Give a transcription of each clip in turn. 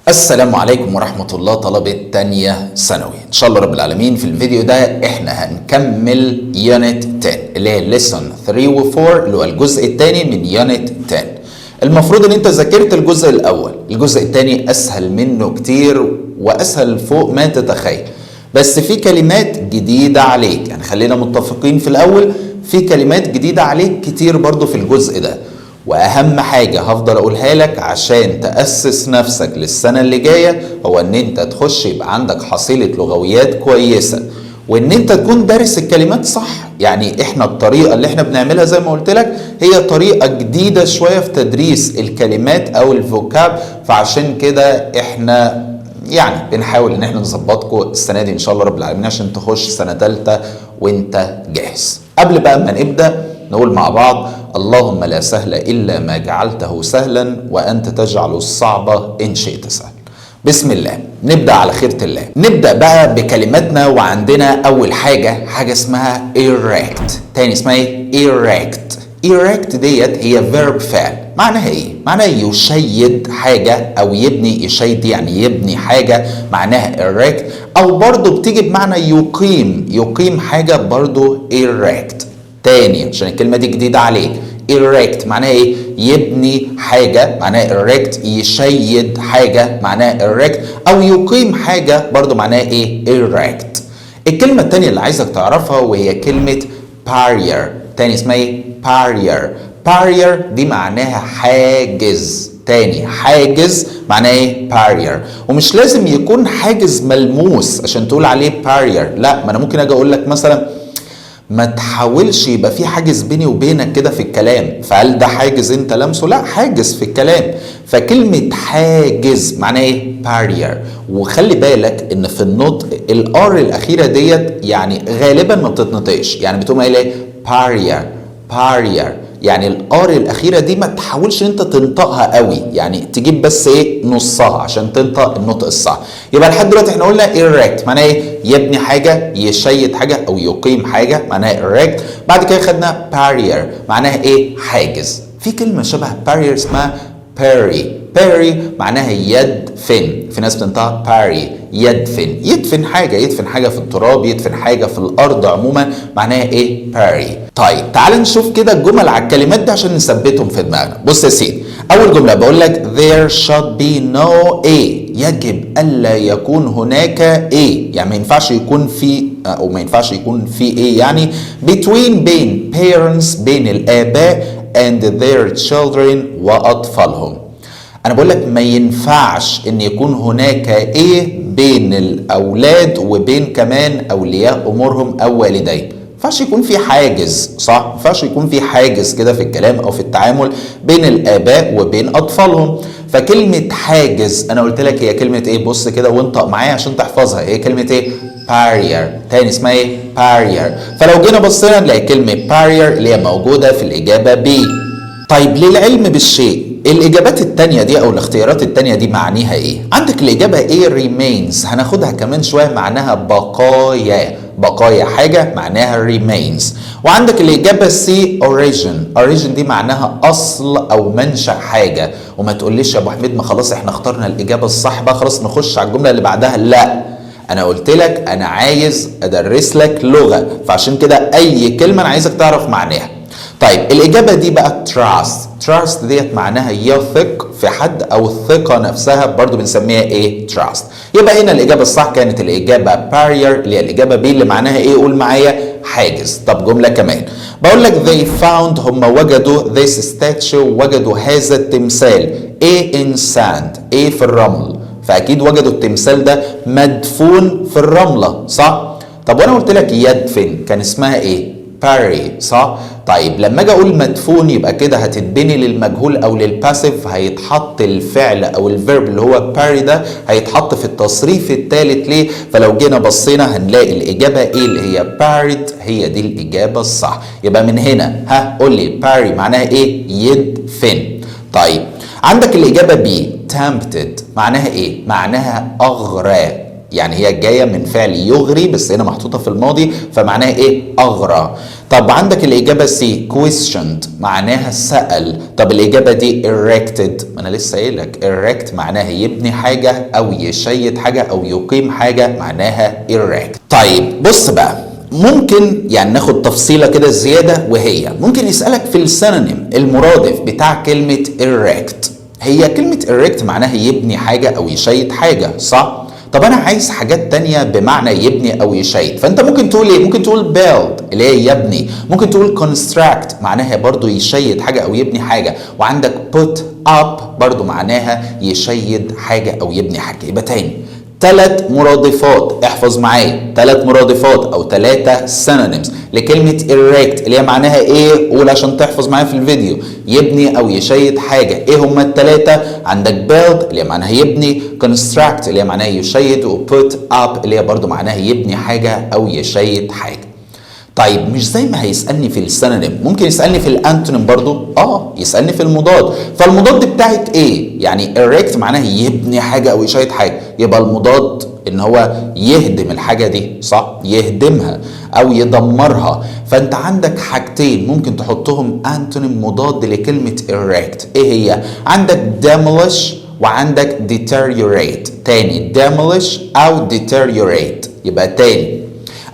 السلام عليكم ورحمة الله طلبة تانية ثانوي. إن شاء الله رب العالمين في الفيديو ده إحنا هنكمل يونت 10 اللي هي lesson 3 و 4 اللي هو الجزء الثاني من يونت 10. المفروض إن أنت ذاكرت الجزء الأول، الجزء الثاني أسهل منه كتير وأسهل فوق ما تتخيل، بس في كلمات جديدة عليك، يعني خلينا متفقين في الأول في كلمات جديدة عليك كتير برضو في الجزء ده. واهم حاجة هفضل اقولها لك عشان تأسس نفسك للسنة اللي جاية هو ان انت تخش يبقى عندك حصيلة لغويات كويسة، وان انت تكون دارس الكلمات صح. يعني احنا الطريقة اللي احنا بنعملها زي ما قلت لك هي طريقة جديدة شوية في تدريس الكلمات او الفوكاب، فعشان كده احنا يعني بنحاول ان احنا نظبطكم السنة دي ان شاء الله رب العالمين عشان تخش سنة ثالثة وانت جاهز. قبل بقى ما نبدأ نقول مع بعض: اللهم لا سهل إلا ما جعلته سهلا وأنت تجعل الصعب إن شئت سهل. بسم الله، نبدأ على خيرة الله. نبدأ بقى بكلماتنا، وعندنا أول حاجة اسمها erect. تاني اسمها ايه؟ erect. erect ديت هي verb فعل. معناها ايه؟ معناها يشيد حاجة أو يبني. يشيد يعني يبني حاجة، معناها erect. أو برضو بتيجي بمعنى يقيم حاجة، برضو erect. تاني عشان الكلمة دي جديدة عليك، erect معناها ايه؟ يبني حاجة، معناها erect. يشيد حاجة معناها erect. او يقيم حاجة برضو معناها ايه؟ erect. الكلمة التانية اللي عايزك تعرفها وهي كلمة barrier. تاني اسمها ايه؟ barrier. barrier دي معناها حاجز. تاني حاجز معناه ايه؟ barrier. ومش لازم يكون حاجز ملموس عشان تقول عليه barrier، لا، ما انا ممكن اجي اقول لك مثلا ما تحاولش يبقى في حاجز بيني وبينك كده في الكلام، فهل ده حاجز انت لمسه؟ لا، حاجز في الكلام. فكلمة حاجز معناها ايه؟ barrier. وخلي بالك ان في النطق الار الاخيرة ديت يعني غالبا ما بتتنطقش، يعني بتقوم قايل ايه؟ barrier. يعني الار الاخيره دي ما تحاولش انت تنطقها قوي، يعني تجيب بس ايه؟ نصها عشان تنطق النطق الصح. يبقى لحد دلوقتي احنا قلنا erect معناها ايه؟ يبني حاجه، يشيد حاجه او يقيم حاجه، معناها erect. بعد كده خدنا barrier معناها ايه؟ حاجز. في كلمه شبه barrier اسمها parry معناها يدفن. في ناس بتنطقها parry، يدفن حاجه في التراب، يدفن حاجه في الارض عموما، معناها ايه؟ parry. طيب تعال نشوف كده الجمل على الكلمات دي عشان نثبتهم في دماغنا. بص يا سيدي، اول جمله بقول لك there should be no a. يجب الا يكون هناك a، يعني ما ينفعش يكون في او ما ينفعش يكون في a، يعني بين parents، بين الاباء and their children واطفالهم. انا بقول لك ما ينفعش ان يكون هناك ايه بين الاولاد وبين كمان اولياء امورهم او والديه. ما ينفعش يكون في حاجز، صح؟ ما ينفعش يكون في حاجز كده في الكلام او في التعامل بين الاباء وبين اطفالهم. فكلمه حاجز انا قلت لك هي كلمه ايه؟ بص كده وانطق معايا عشان تحفظها. هي كلمه ايه؟ barrier. تاني اسمها ايه؟ barrier. فلو جينا بصينا نلاقي كلمه barrier اللي هي موجوده في الاجابه B. طيب للعلم بالشيء، الإجابات التانية دي أو الاختيارات التانية دي معنيها إيه؟ عندك الإجابة إيه؟ remains، هناخدها كمان شوية، معناها بقايا حاجة، معناها remains. وعندك الإجابة C origin دي معناها أصل أو منشأ حاجة. وما تقوليش يا أبو حميد ما خلاص إحنا اخترنا الإجابة الصح بقى خلاص نخش على الجملة اللي بعدها. لا، أنا قلت لك أنا عايز أدرس لك لغة، فعشان كده أي كلمة أنا عايزك تعرف معناها. طيب الإجابة دي بقى trust ديت معناها يثق في حد أو الثقة نفسها، برضو بنسميها إيه؟ trust. يبقى هنا الإجابة الصح كانت الإجابة barrier اللي هي الإجابة B اللي معناها إيه؟ قول معايا حاجز. طب جملة كمان بقول لك they found، هم وجدوا this statue، وجدوا هذا التمثال إيه؟ in sand، إيه؟ في الرمل. فأكيد وجدوا التمثال ده مدفون في الرملة، صح؟ طب وأنا قلت لك يدفن كان اسمها إيه؟ parry، صح؟ طيب لما اجي اقول مدفون يبقى كده هتتبني للمجهول او للباسيف، هيتحط الفعل او الفيرب اللي هو parry ده هيتحط في التصريف الثالث ليه؟ فلو جينا بصينا هنلاقي الاجابه ايه اللي هي parried، هي دي الاجابه الصح. يبقى من هنا قول لي parry معناها ايه؟ يدفن. طيب عندك الاجابه B tempted معناها ايه؟ معناها اغرى. يعني هي جايه من فعل يغري بس هنا محطوطه في الماضي فمعناها ايه؟ اغرى. طب عندك الاجابه سي questioned معناها سال. طب الاجابه دي erected ما انا لسه قايل لك erect معناها يبني حاجه او يشيد حاجه او يقيم حاجه معناها erect. طيب بص بقى ممكن يعني ناخد تفصيله كده زياده وهي ممكن يسالك في السينونيم المرادف بتاع كلمه erect. هي كلمه erect معناها يبني حاجه او يشيد حاجه صح؟ طب انا عايز حاجات تانية بمعنى يبني او يشيد فانت ممكن تقول ايه؟ ممكن تقول build اللي هي يبني، ممكن تقول construct معناها برضو يشيد حاجة او يبني حاجة، وعندك put up برضو معناها يشيد حاجة او يبني حاجة. يبقى تاني 3 مرادفات، احفظ معايا 3 مرادفات او 3 synonyms لكلمة erect اللي هي معناها ايه؟ قول عشان تحفظ معايا في الفيديو. يبني او يشيد حاجة. ايه هما ال3؟ عندك build اللي هي معناها يبني، construct اللي هي معناها يشيد، و put up اللي هي برضو معناها يبني حاجة او يشيد حاجة. طيب مش زي ما هيسألني في السينونيم ممكن يسألني في الانتونيم برضو؟ يسألني في المضاد. فالمضاد بتاعك ايه؟ يعني erect معناها يبني حاجة او يشيد حاجة، يبقى المضاد ان هو يهدم الحاجة دي صح؟ يهدمها او يدمرها. فانت عندك حاجتين ممكن تحطهم انتونيم مضاد لكلمة erect. ايه هي؟ عندك demolish وعندك deteriorate. تاني demolish او deteriorate. يبقى تاني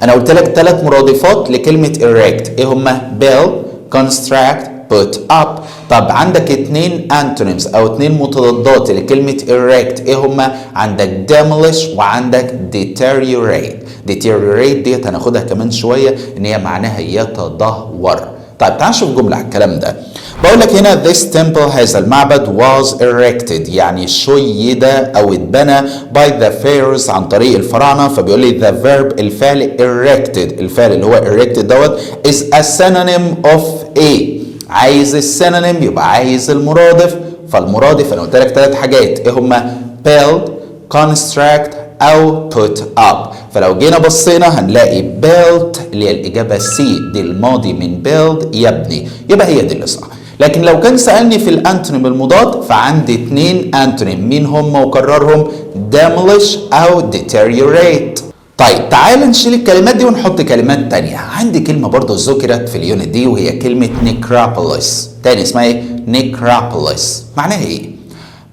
انا قلت لك 3 مرادفات لكلمة erect. ايه هما؟ build construct put up. طب عندك 2 antonyms او 2 متضادات لكلمة erect. ايه هما؟ عندك demolish وعندك deteriorate. deteriorate ديت هناخدها كمان شوية ان هي معناها يتدهور. طيب تعال نشوف جملة على الكلام ده. بقول لك هنا this temple هذا المعبد was erected يعني شيد او اتبنى by the pharaohs عن طريق الفراعنة. فبيقول لي the verb الفعل erected، الفعل اللي هو erected دوت is a synonym of a. عايز السينونيم يبقى عايز المرادف. فالمرادف انا قلت لك 3 حاجات. ايه هما؟ build construct او put up. فلو جينا بصينا هنلاقي built اللي هي الاجابه سي دي الماضي من build يبني، يبقى هي دي اللي صح. لكن لو كان سالني في الانتونيم المضاد فعندي 2 انتونيم. مين هم وكررهم؟ demolish او deteriorate. طيب تعال نشيل الكلمات دي ونحط كلمات تانية. عندي كلمة برضو ذكرت في اليونت دي وهي كلمة necropolis. تاني اسمها ايه؟ necropolis. معناها ايه؟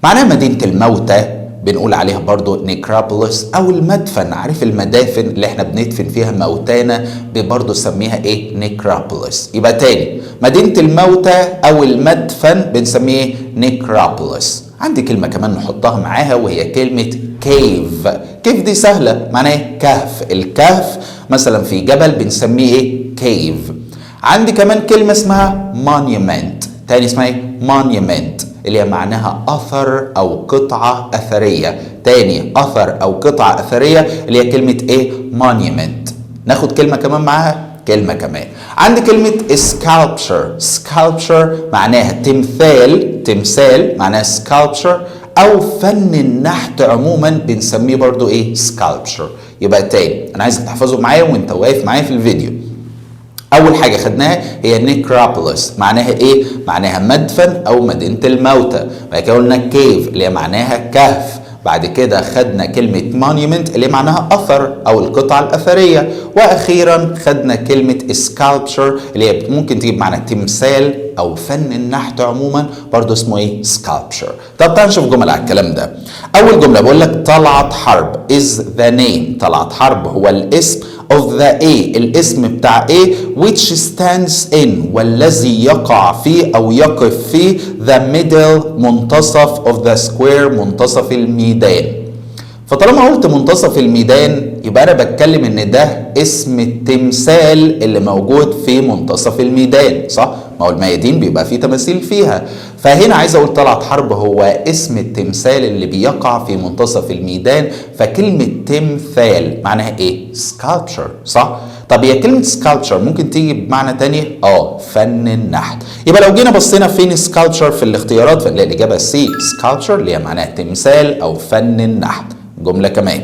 معناها مدينة الموتى، بنقول عليها برضو necropolis او المدفن. عارف المدافن اللي احنا بندفن فيها موتانا برضو سميها ايه؟ necropolis. يبقى تاني مدينة الموتى او المدفن بنسميه necropolis. عندي كلمة كمان نحطها معاها وهي كلمة cave. كيف دي سهلة معناها كهف. الكهف مثلا في جبل بنسميه ايه؟ cave. عندي كمان كلمة اسمها monument. تاني اسمها ايه؟ monument اللي هي معناها اثر او قطعة اثرية. تاني اثر او قطعة اثرية اللي هي كلمة ايه؟ monument. ناخد كلمة كمان معاها، كلمة كمان عندي كلمة sculpture. sculpture معناها تمثال، تمثال معناها sculpture او فن النحت عموما بنسميه برضو ايه؟ sculpture. يبقى تاني انا عايزك تحفظه معايا وانت واقف معايا في الفيديو. اول حاجة خدناها هي necropolis. معناها ايه؟ معناها مدفن او مدينة الموتى. بعد كده قلنا cave اللي هي معناها كهف. بعد كده خدنا كلمة monument اللي معناها أثر أو القطعة الأثرية. وأخيرا خدنا كلمة sculpture اللي هي ممكن تجيب معنى تمثال أو فن النحت عموما برضو اسمه إيه؟ sculpture. طب تعال نشوف جمل على الكلام ده. أول جملة بقول لك طلعت حرب is the name. طلعت حرب هو الاسم of the A الاسم بتاع A which stands in والذي يقع فيه أو يقف فيه the middle منتصف of the square منتصف الميدان. فطالما قلت منتصف الميدان يبقى أنا بتكلم إن ده اسم التمثال اللي موجود في منتصف الميدان صح؟ ما هو الميادين بيبقى فيه تماثيل فيها. فهنا عايز أقول طلعت حرب هو اسم التمثال اللي بيقع في منتصف الميدان. فكلمة تمثال معناها إيه؟ sculpture صح؟ طب هي كلمة sculpture ممكن تيجي بمعنى تاني؟ فن النحت. يبقى لو جينا بصينا فين sculpture في الاختيارات فنلاقي الإجابة سي sculpture اللي هي معناها تمثال أو فن النحت. جملة كمان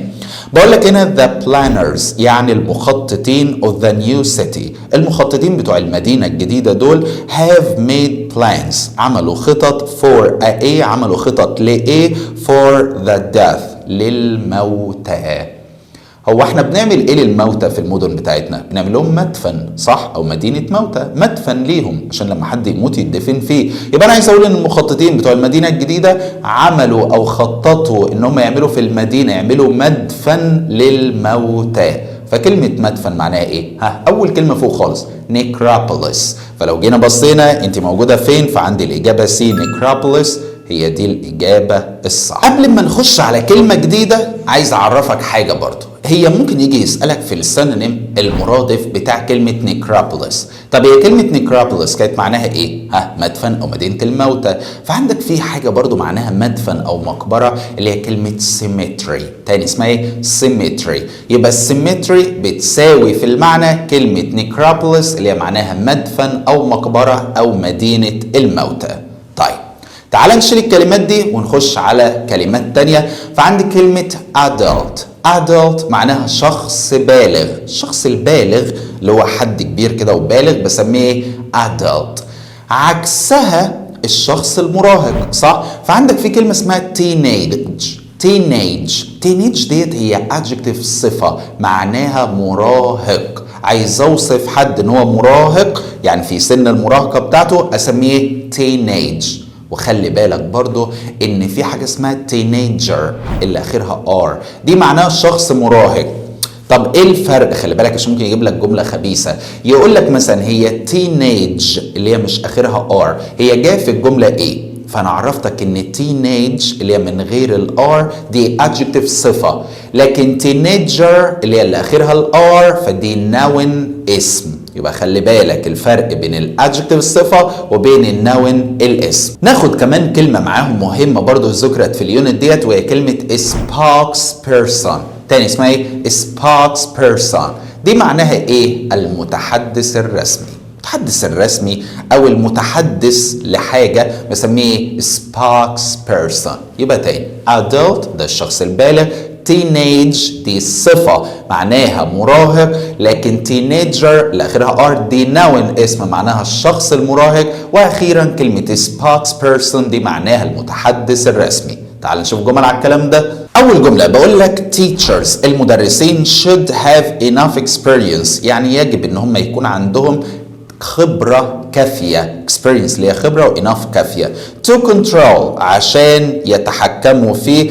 بقول لك هنا the planners يعني المخططين of the new city. المخططين بتوع المدينة الجديدة دول have made plans عملوا خطط for a عملوا خطط ل a for the death للموتى. هو احنا بنعمل ايه للموتى في المدن بتاعتنا؟ بنعمل لهم مدفن، صح؟ او مدينة موتى، مدفن ليهم عشان لما حد يموت يدفن فيه. يبقى انا عايز اقول ان المخططين بتوع المدينة الجديدة عملوا او خططوا ان هم يعملوا في المدينة، يعملوا مدفن للموتى. فكلمة مدفن معناها ايه؟ اول كلمة فوق خالص نيكروبوليس. فلو جينا بصينا انت موجودة فين؟ فعندي الاجابة سي، نيكروبوليس هي دي الإجابة الصح. قبل ما نخش على كلمة جديدة عايز أعرفك حاجة برضو. هي ممكن يجي يسألك في السينونيم المرادف بتاع كلمة نيكروبوليس. طب هي كلمة نيكروبوليس كانت معناها إيه؟ مدفن أو مدينة الموتى. فعندك في حاجة برضو معناها مدفن أو مقبرة اللي هي كلمة سيمتري. تاني اسمها إيه؟ سيمتري. يبقى السيمتري بتساوي في المعنى كلمة نيكروبوليس اللي هي معناها مدفن أو مقبرة أو مدينة الموتى. طيب تعال نشيل الكلمات دي ونخش على كلمات تانية. فعندي كلمة adult معناها شخص بالغ. الشخص البالغ اللي هو حد كبير كده وبالغ بسميه adult. عكسها الشخص المراهق، صح؟ فعندك في كلمة اسمها teenage ديت هي adjective صفة معناها مراهق. عايز اوصف حد ان هو مراهق يعني في سن المراهقة بتاعته اسميه teenage. وخلي بالك برضو ان في حاجة اسمها تينيجر اللي اخرها ار، دي معناها شخص مراهق. طب ايه الفرق؟ خلي بالك عشان ممكن يجيب لك جملة خبيثة، يقول لك مثلا هي تينيج اللي هي مش اخرها ار، هي جايه في الجملة ايه؟ فانا عرفتك ان تينيج اللي هي من غير الار دي adjective صفة، لكن تينيجر اللي هي اللي اخرها الار فدي نون اسم. يبقى خلي بالك الفرق بين الادجكتيف الصفة وبين النون الاسم. ناخد كمان كلمة معاهم مهمة برضو ذكرت في اليونت ديت وهي كلمة spokesperson. تاني اسمها ايه؟ spokesperson. دي معناها ايه؟ المتحدث الرسمي. المتحدث الرسمي او المتحدث لحاجة بسميه spokesperson. يبقى تاني adult ده الشخص البالغ، teenage دي صفة معناها مراهق، لكن teenager اللي اخرها ار دي noun اسم معناها الشخص المراهق، واخيرا كلمة spokesperson دي معناها المتحدث الرسمي. تعال نشوف جمل على الكلام ده. اول جملة بقول لك teachers المدرسين should have enough experience يعني يجب ان هم يكون عندهم خبرة كافية، experience اللي هي خبرة و enough كافية to control عشان يتحكموا في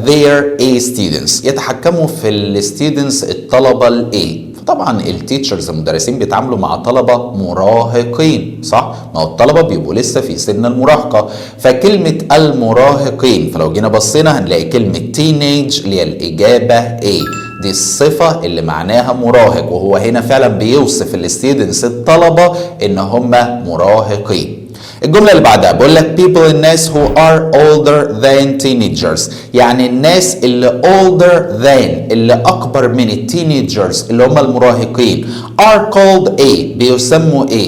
their A students، يتحكموا في الستودنتس الطلبة ال A. فطبعا التيتشرز المدرسين بيتعاملوا مع طلبة مراهقين، صح؟ ما هو الطلبة بيبقوا لسه في سن المراهقة، فكلمة المراهقين فلو جينا بصينا هنلاقي كلمة teenage اللي هي الإجابة A، دي الصفة اللي معناها مراهق، وهو هنا فعلا بيوصف الستودنتس الطلبة ان هم مراهقين. الجملة اللي بعدها بقول لك people الناس who are older than teenagers يعني الناس اللي older than اللي أكبر من التينيجرز اللي هم المراهقين are called A بيسموا A.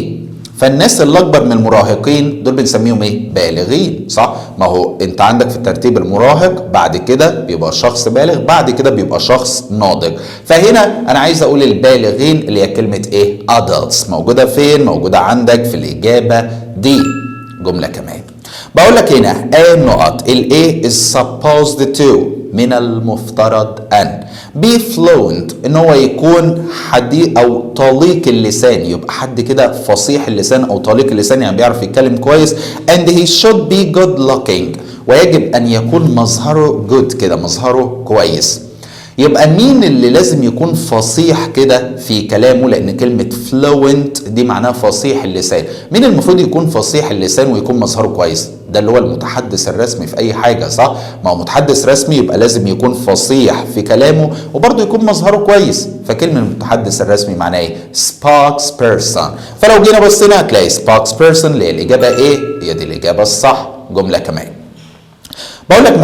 فالناس اللي أكبر من المراهقين دول بنسميهم إيه؟ بالغين، صح؟ ما هو أنت عندك في الترتيب المراهق بعد كده بيبقى شخص بالغ بعد كده بيبقى شخص ناضج. فهنا أنا عايز أقول البالغين اللي هي كلمة إيه؟ adults. موجودة فين؟ موجودة عندك في الإجابة دي. جملة كمان بقول لك هنا النقط ال A is supposed to من المفترض أن be fluent إن هو يكون حديث أو طليق اللسان، يبقى حد كده فصيح اللسان أو طليق اللسان يعني بيعرف يتكلم كويس and he should be good looking ويجب أن يكون مظهره good كده مظهره كويس. يبقى مين اللي لازم يكون فصيح كده في كلامه؟ لان كلمة fluent دي معناها فصيح اللسان. مين المفروض يكون فصيح اللسان ويكون مظهره كويس؟ ده اللي هو المتحدث الرسمي في اي حاجة، صح؟ ما هو متحدث رسمي يبقى لازم يكون فصيح في كلامه وبرضه يكون مظهره كويس. فكلمة المتحدث الرسمي معناها ايه؟ spokesperson. فلو جينا بصينا هتلاقي spokesperson اللي هي الاجابة ايه؟ هي دي الاجابة الصح. جملة كمان بقول لك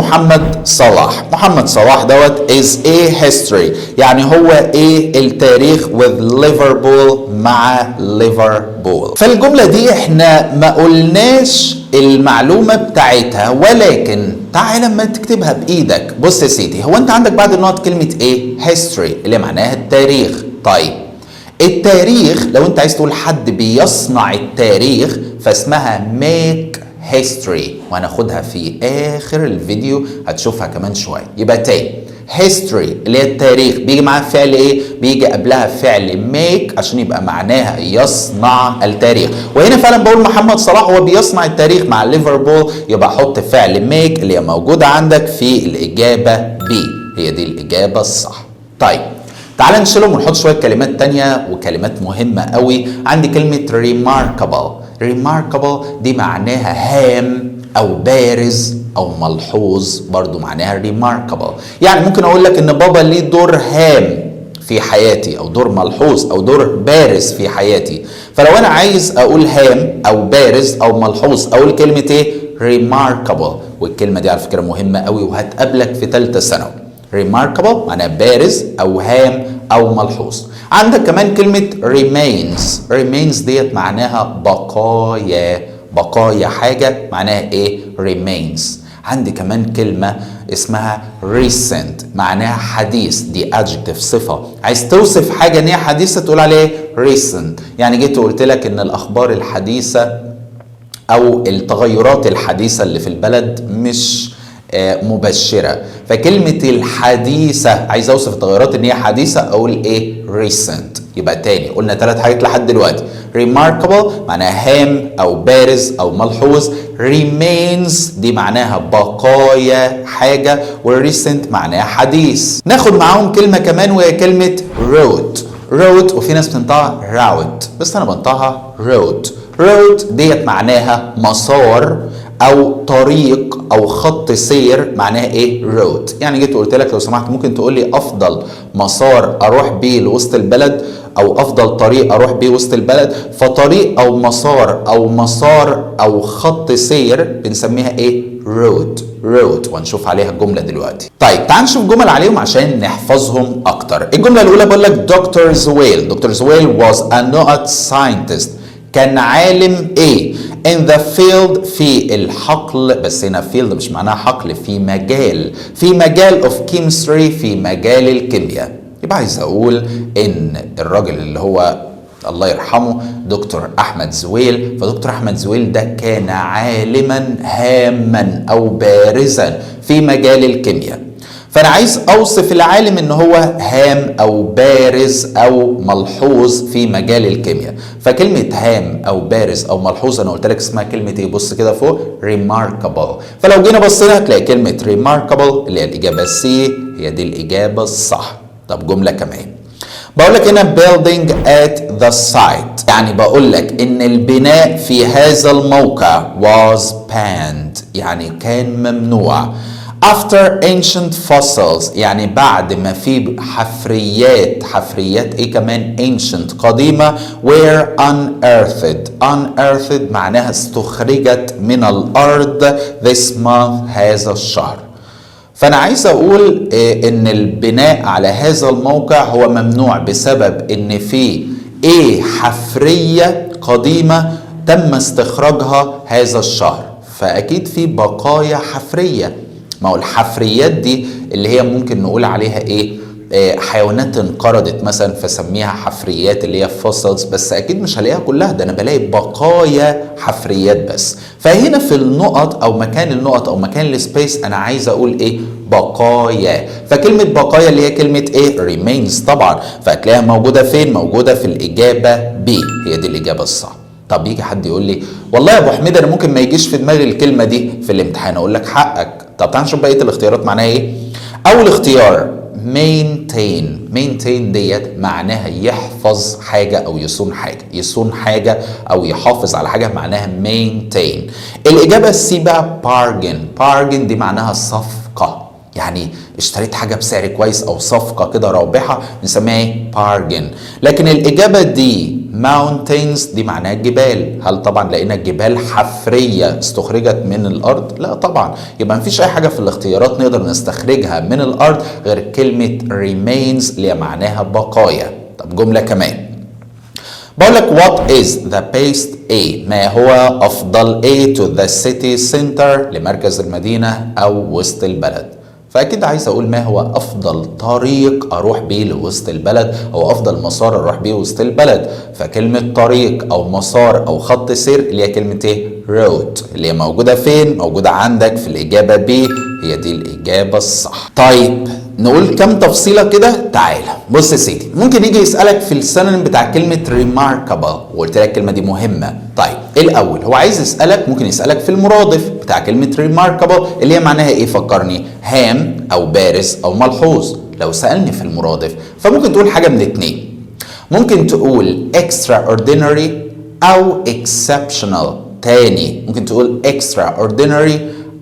محمد صلاح دوت is a history يعني هو ايه التاريخ with ليفربول مع ليفربول. فالجملة دي احنا ما قلناش المعلومة بتاعتها ولكن تعال لما تكتبها بايدك. بص يا سيدي هو انت عندك بعد النقط كلمة ايه؟ history اللي معناها التاريخ. طيب التاريخ لو انت عايز تقول حد بيصنع التاريخ فاسمها make history وهناخدها في اخر الفيديو هتشوفها كمان شويه. يبقى تاني history اللي هي التاريخ بيجي معاها فعل ايه؟ بيجي قبلها فعل make عشان يبقى معناها يصنع التاريخ. وهنا فعلا بقول محمد صلاح هو بيصنع التاريخ مع ليفربول، يبقى احط فعل make اللي هي موجودة عندك في الإجابة B، هي دي الإجابة الصح. طيب تعال نشيلهم ونحط شوية كلمات تانية وكلمات مهمة قوي. عندي كلمة remarkable دي معناها هام أو بارز أو ملحوظ، برضو معناها remarkable. يعني ممكن أقول لك إن بابا ليه دور هام في حياتي أو دور ملحوظ أو دور بارز في حياتي. فلو أنا عايز أقول هام أو بارز أو ملحوظ أقول كلمة إيه؟ remarkable. والكلمة دي على فكرة مهمة قوي وهتقابلك في ثالثة ثانوي. remarkable معناها بارز أو هام أو ملحوظ. عندك كمان كلمة remains ديت معناها بقايا حاجة، معناها ايه؟ remains. عندي كمان كلمة اسمها recent معناها حديث، دي adjective صفة. عايز توصف حاجة ان هي حديثة تقول عليها recent. يعني جيت وقلت لك ان الأخبار الحديثة أو التغيرات الحديثة اللي في البلد مش مبشرة. فكلمة الحديثة عايز اوصف التغيرات ان هي حديثة اقول ايه؟ recent. يبقى تاني قلنا 3 حاجات لحد دلوقتي. remarkable معناها هام او بارز او ملحوظ، remains دي معناها بقايا حاجة، والrecent معناها حديث. ناخد معاهم كلمة كمان وهي كلمة route وفي ناس بتنطقها route بس انا بنطقها route ديت معناها مسار او طريق او خط سير، معناها ايه؟ روت. يعني جيت قلت لك لو سمحت ممكن تقول لي افضل مسار اروح بيه لوسط البلد او افضل طريق اروح بيه وسط البلد. فطريق او مسار او خط سير بنسميها ايه؟ روت. وهنشوف عليها الجمله دلوقتي. طيب تعال نشوف جمل عليهم عشان نحفظهم اكتر. الجمله الاولى بقول لك دكتور زويل was a not scientist كان عالم ايه؟ in the field في الحقل، بس هنا field مش معناها حقل، في مجال of chemistry في مجال الكيمياء. يبقى عايز اقول ان الراجل اللي هو الله يرحمه دكتور احمد زويل، فدكتور احمد زويل ده كان عالما هاما او بارزا في مجال الكيمياء. فانا عايز اوصف العالم ان هو هام او بارز او ملحوظ في مجال الكيمياء. فكلمه هام او بارز او ملحوظ انا قلت لك اسمها كلمه ايه؟ بص كده فوق remarkable. فلو جينا بصينا هتلاقي كلمه remarkable اللي هي الاجابه سي، هي دي الاجابه الصح. طب جمله كمان بقول لك هنا building at the site، يعني بقول لك ان البناء في هذا الموقع was banned يعني كان ممنوع. after ancient fossils يعني بعد ما في حفريات ايه كمان؟ ancient قديمة were unearthed معناها استخرجت من الارض this month هذا الشهر. فانا عايز اقول ان البناء على هذا الموقع هو ممنوع بسبب ان في حفرية قديمة تم استخراجها هذا الشهر. فاكيد في بقايا حفرية. ما هو الحفريات دي اللي هي ممكن نقول عليها ايه؟ حيوانات انقرضت مثلا فسميها حفريات اللي هي فوسلز، بس اكيد مش هلاقيها كلها، ده انا بلاقي بقايا حفريات بس. فهنا في النقط او مكان النقط او مكان السبيس انا عايز اقول ايه؟ بقايا. فكلمة بقايا اللي هي كلمة ايه؟ remains طبعا. فهتلاقيها موجودة فين؟ موجودة في الاجابة B، هي دي الاجابة الصح. طب يجي حد يقول لي والله يا ابو حميد انا ممكن ما يجيش في دماغي الكلمة دي في الامتحان، اقول لك حقك. طب تعال نشوف بقية الاختيارات معناها ايه. اول اختيار maintain ديت معناها يحفظ حاجة او يصون حاجة او يحافظ على حاجة، معناها maintain. الاجابة السي بقى bargain دي معناها صفقة، يعني اشتريت حاجة بسعر كويس او صفقة كده رابحة بنسميها ايه؟ bargain. لكن الاجابة دي mountains دي معناها جبال. هل طبعا لقينا جبال حفرية استخرجت من الارض؟ لا طبعا. يبقى مفيش اي حاجة في الاختيارات نقدر نستخرجها من الارض غير كلمة remains اللي معناها بقايا. طب جملة كمان بقول لك what is the best A؟ ما هو افضل A to the city center لمركز المدينة او وسط البلد. فأكيد عايز أقول ما هو أفضل طريق أروح بيه لوسط البلد أو أفضل مسار أروح بيه وسط البلد. فكلمة طريق أو مسار أو خط سير اللي هي كلمة إيه؟ route اللي هي موجودة فين؟ موجودة عندك في الإجابة B، هي دي الإجابة الصح. طيب نقول كم تفصيلة كده. تعالى بص يا سيدي، ممكن يجي يسألك في السينونيم بتاع كلمة remarkable، وقلت لك الكلمة دي مهمة. طيب الأول هو عايز يسألك، ممكن يسألك في المرادف بتاع كلمة remarkable اللي هي معناها إيه؟ فكرني، هام أو بارز أو ملحوظ. لو سألني في المرادف فممكن تقول حاجة من اتنين، ممكن تقول extraordinary أو exceptional. تاني ممكن تقول extraordinary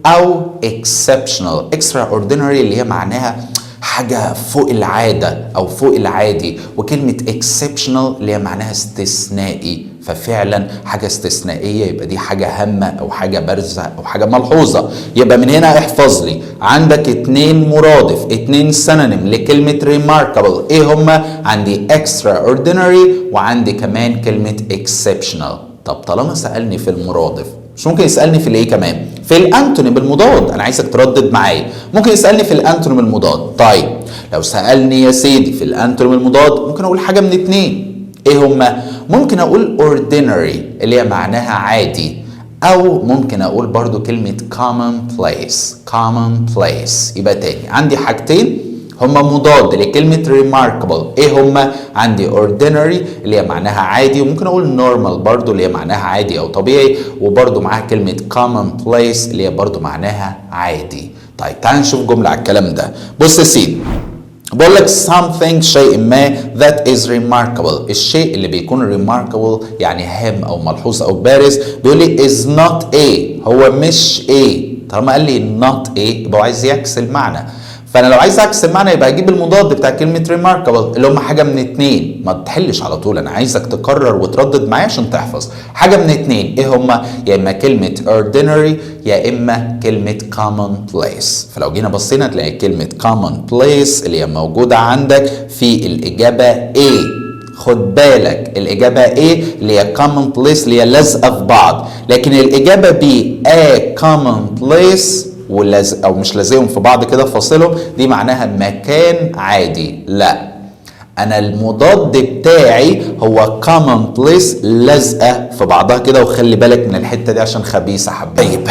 أو exceptional. extraordinary اللي هي معناها حاجة فوق العادة أو فوق العادي، وكلمة exceptional اللي هي معناها استثنائي. ففعلا حاجة استثنائية يبقى دي حاجة هامة أو حاجة بارزة أو حاجة ملحوظة. يبقى من هنا احفظ لي عندك اتنين مرادف، اتنين سينونيم لكلمة remarkable. ايه هما؟ عندي extraordinary وعندي كمان كلمة exceptional. طب طالما سألني في المرادف مش ممكن يسألني في الايه كمان؟ في الانتونيم المضاد. انا عايزك تردد معايا، ممكن يسألني في الانتونيم المضاد. طيب لو سألني يا سيدي في الانتونيم المضاد ممكن اقول حاجة من اتنين. ايه هما؟ ممكن اقول ordinary اللي هي معناها عادي، او ممكن اقول برضو كلمة common place. يبقى تاني عندي حاجتين هما مضاد لكلمة remarkable. ايه هما؟ عندي ordinary اللي هي معناها عادي، وممكن اقول normal برضو اللي هي معناها عادي او طبيعي، وبرضو معاها كلمة common place اللي هي برضو معناها عادي. طيب تعال نشوف جملة على الكلام ده. بص يا سيدي، بقول لك something شيء ما that is remarkable. الشيء اللي بيكون remarkable يعني هام او ملحوظ او بارز، بيقول لي is not a، هو مش a. طالما قال لي not a يبقى هو عايز يعكس المعنى. فانا لو عايز اعكس المعنى يبقى اجيب المضاد بتاع كلمه remarkable اللي هم حاجه من اتنين. ما تحلش على طول، انا عايزك تكرر وتردد معايا عشان تحفظ. حاجه من اتنين، ايه هم؟ يا اما كلمه ordinary يا اما كلمه common place. فلو جينا بصينا تلاقي كلمه common place اللي هي موجوده عندك في الاجابه A. خد بالك الإجابة ايه اللي هي common place اللي هي لازقة في بعض، لكن الإجابة B a common place او مش لازقهم في بعض كده فاصلهم، دي معناها مكان عادي. لا، انا المضاد بتاعي هو common place لازقة في بعضها كده، وخلي بالك من الحتة دي عشان خبيثة حبة. طيب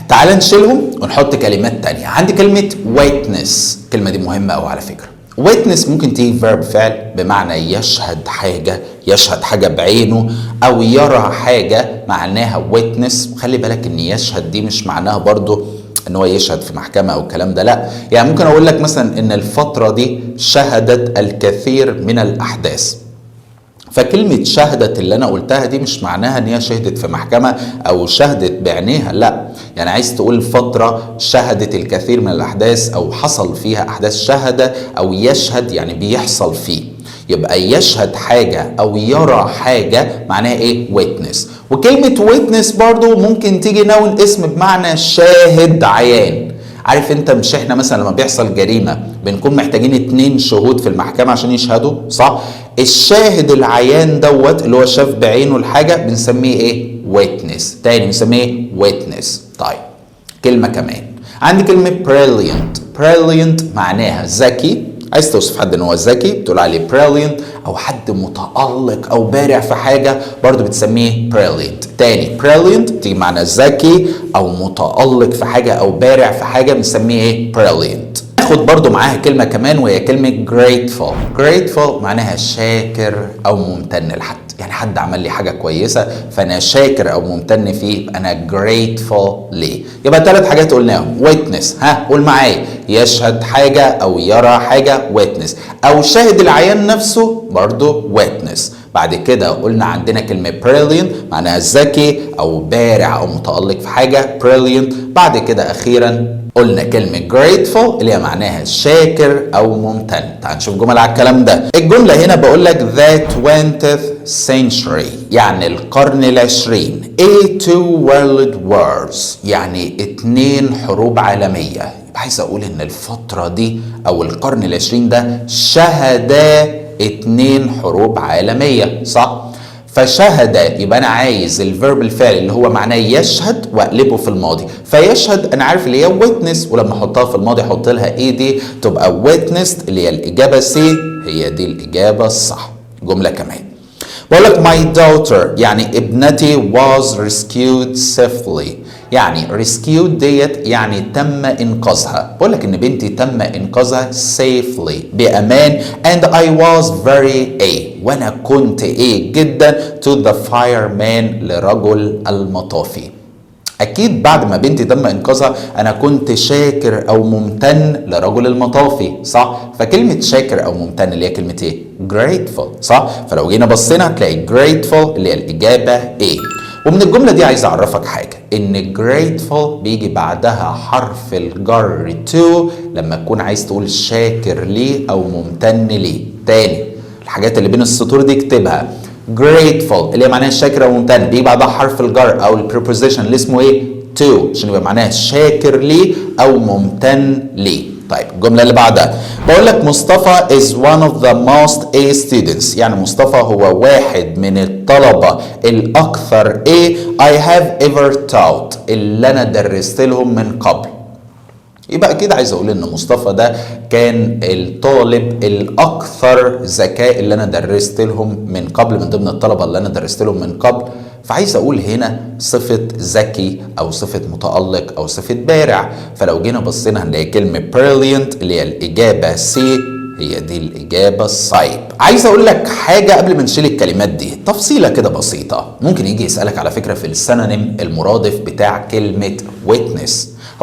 تعال نشيلهم ونحط كلمات تانية. عندي كلمة witness، الكلمة دي مهمة أوي على فكرة. witness ممكن تيجي verb فعل بمعنى يشهد حاجة، يشهد حاجة بعينه أو يرى حاجة، معناها witness. خلي بالك إن يشهد دي مش معناها برضو إن هو يشهد في محكمة أو الكلام ده، لا. يعني ممكن أقول لك مثلا إن الفترة دي شهدت الكثير من الأحداث. فكلمة شهدت اللي أنا قلتها دي مش معناها إن هي شهدت في محكمة أو شهدت بعينيها، لا. يعني عايز تقول فترة شهدت الكثير من الأحداث أو حصل فيها أحداث. شهد أو يشهد يعني بيحصل فيه. يبقى يشهد حاجة أو يرى حاجة معناها إيه؟ witness. وكلمة witness برضو ممكن تيجي نون اسم بمعنى شاهد عيان. عارف انت مش احنا مثلا لما بيحصل جريمة بنكون محتاجين 2 شهود في المحكمة عشان يشهدوا، صح؟ الشاهد العيان دوت اللي هو شاف بعينه الحاجة بنسميه ايه؟ witness. تاني بنسميه witness. طيب كلمة كمان، عندي كلمة brilliant معناها ذكي. عايز توصف حد ان هو ذكي بتقول عليه brilliant، او حد متألق او بارع في حاجة برضو بتسميه brilliant. تاني brilliant تيجي معنى ذكي او متألق في حاجة او بارع في حاجة بنسميه ايه؟ brilliant. ناخد برضو معاها كلمة كمان وهي كلمة grateful معناها شاكر او ممتن لحد. يعني حد عمل لي حاجة كويسة فأنا شاكر أو ممتن فيه، أنا grateful ليه. يبقى 3 حاجات قلناهم. witness، قول معايا، يشهد حاجة أو يرى حاجة witness، أو شاهد العيان نفسه برضو witness. بعد كده قلنا عندنا كلمة brilliant معناها ذكي أو بارع أو متألق في حاجة brilliant. بعد كده أخيرا قلنا كلمة grateful اللي هي معناها شاكر أو ممتن. تعال نشوف جمل على الكلام ده. الجملة هنا بقول لك the 20th century يعني القرن العشرين. two world wars يعني 2 حروب عالمية. يبقى عايز أقول إن الفترة دي أو القرن العشرين ده شهد 2 حروب عالمية، صح؟ فشهد يبقى انا عايز الفيرب الفعل اللي هو معناه يشهد واقلبه في الماضي. فيشهد انا عارف اللي هي witness، ولما احطها في الماضي احط لها ايه دي تبقى witnessed اللي هي الاجابه سي، هي دي الاجابه الصح. جمله كمان بقول لك my daughter يعني ابنتي was rescued safely يعني rescued ديت يعني تم انقاذها. بقول لك ان بنتي تم انقاذها safely بامان and I was very وانا كنت جدا to the fireman لرجل المطافي. اكيد بعد ما بنتي تم انقاذها انا كنت شاكر او ممتن لرجل المطافي، صح؟ فكلمه شاكر او ممتن اللي هي كلمه ايه؟ grateful، صح؟ فلو جينا بصينا هتلاقي grateful اللي هي الاجابه ومن الجمله دي عايز اعرفك حاجه، ان grateful بيجي بعدها حرف الجر to لما تكون عايز تقول شاكر ليه او ممتن ليه. تاني الحاجات اللي بين السطور دي اكتبها. grateful اللي هي معناها شاكر او ممتن بيجي بعدها حرف الجر او البريبوزيشن اللي اسمه to عشان يبقى معناها شاكر ليه او ممتن ليه. طيب الجمله اللي بعدها بقول لك مصطفى is one of the most students، يعني مصطفى هو واحد من الطلبه الاكثر I have ever taught اللي انا درست لهم من قبل. يبقى اكيد عايز اقول ان مصطفى ده كان الطالب الاكثر ذكاء اللي انا درست لهم من قبل، من ضمن الطلبه اللي انا درست لهم من قبل. فعايز اقول هنا صفه ذكي او صفه متالق او صفه بارع. فلو جينا بصينا هنلاقي كلمه brilliant اللي هي الاجابه سي، هي دي الاجابه الصحيحه. عايز اقول لك حاجه قبل ما نشيل الكلمات دي، تفصيله كده بسيطه. ممكن يجي يسالك على فكره في السينونيم المرادف بتاع كلمه witness.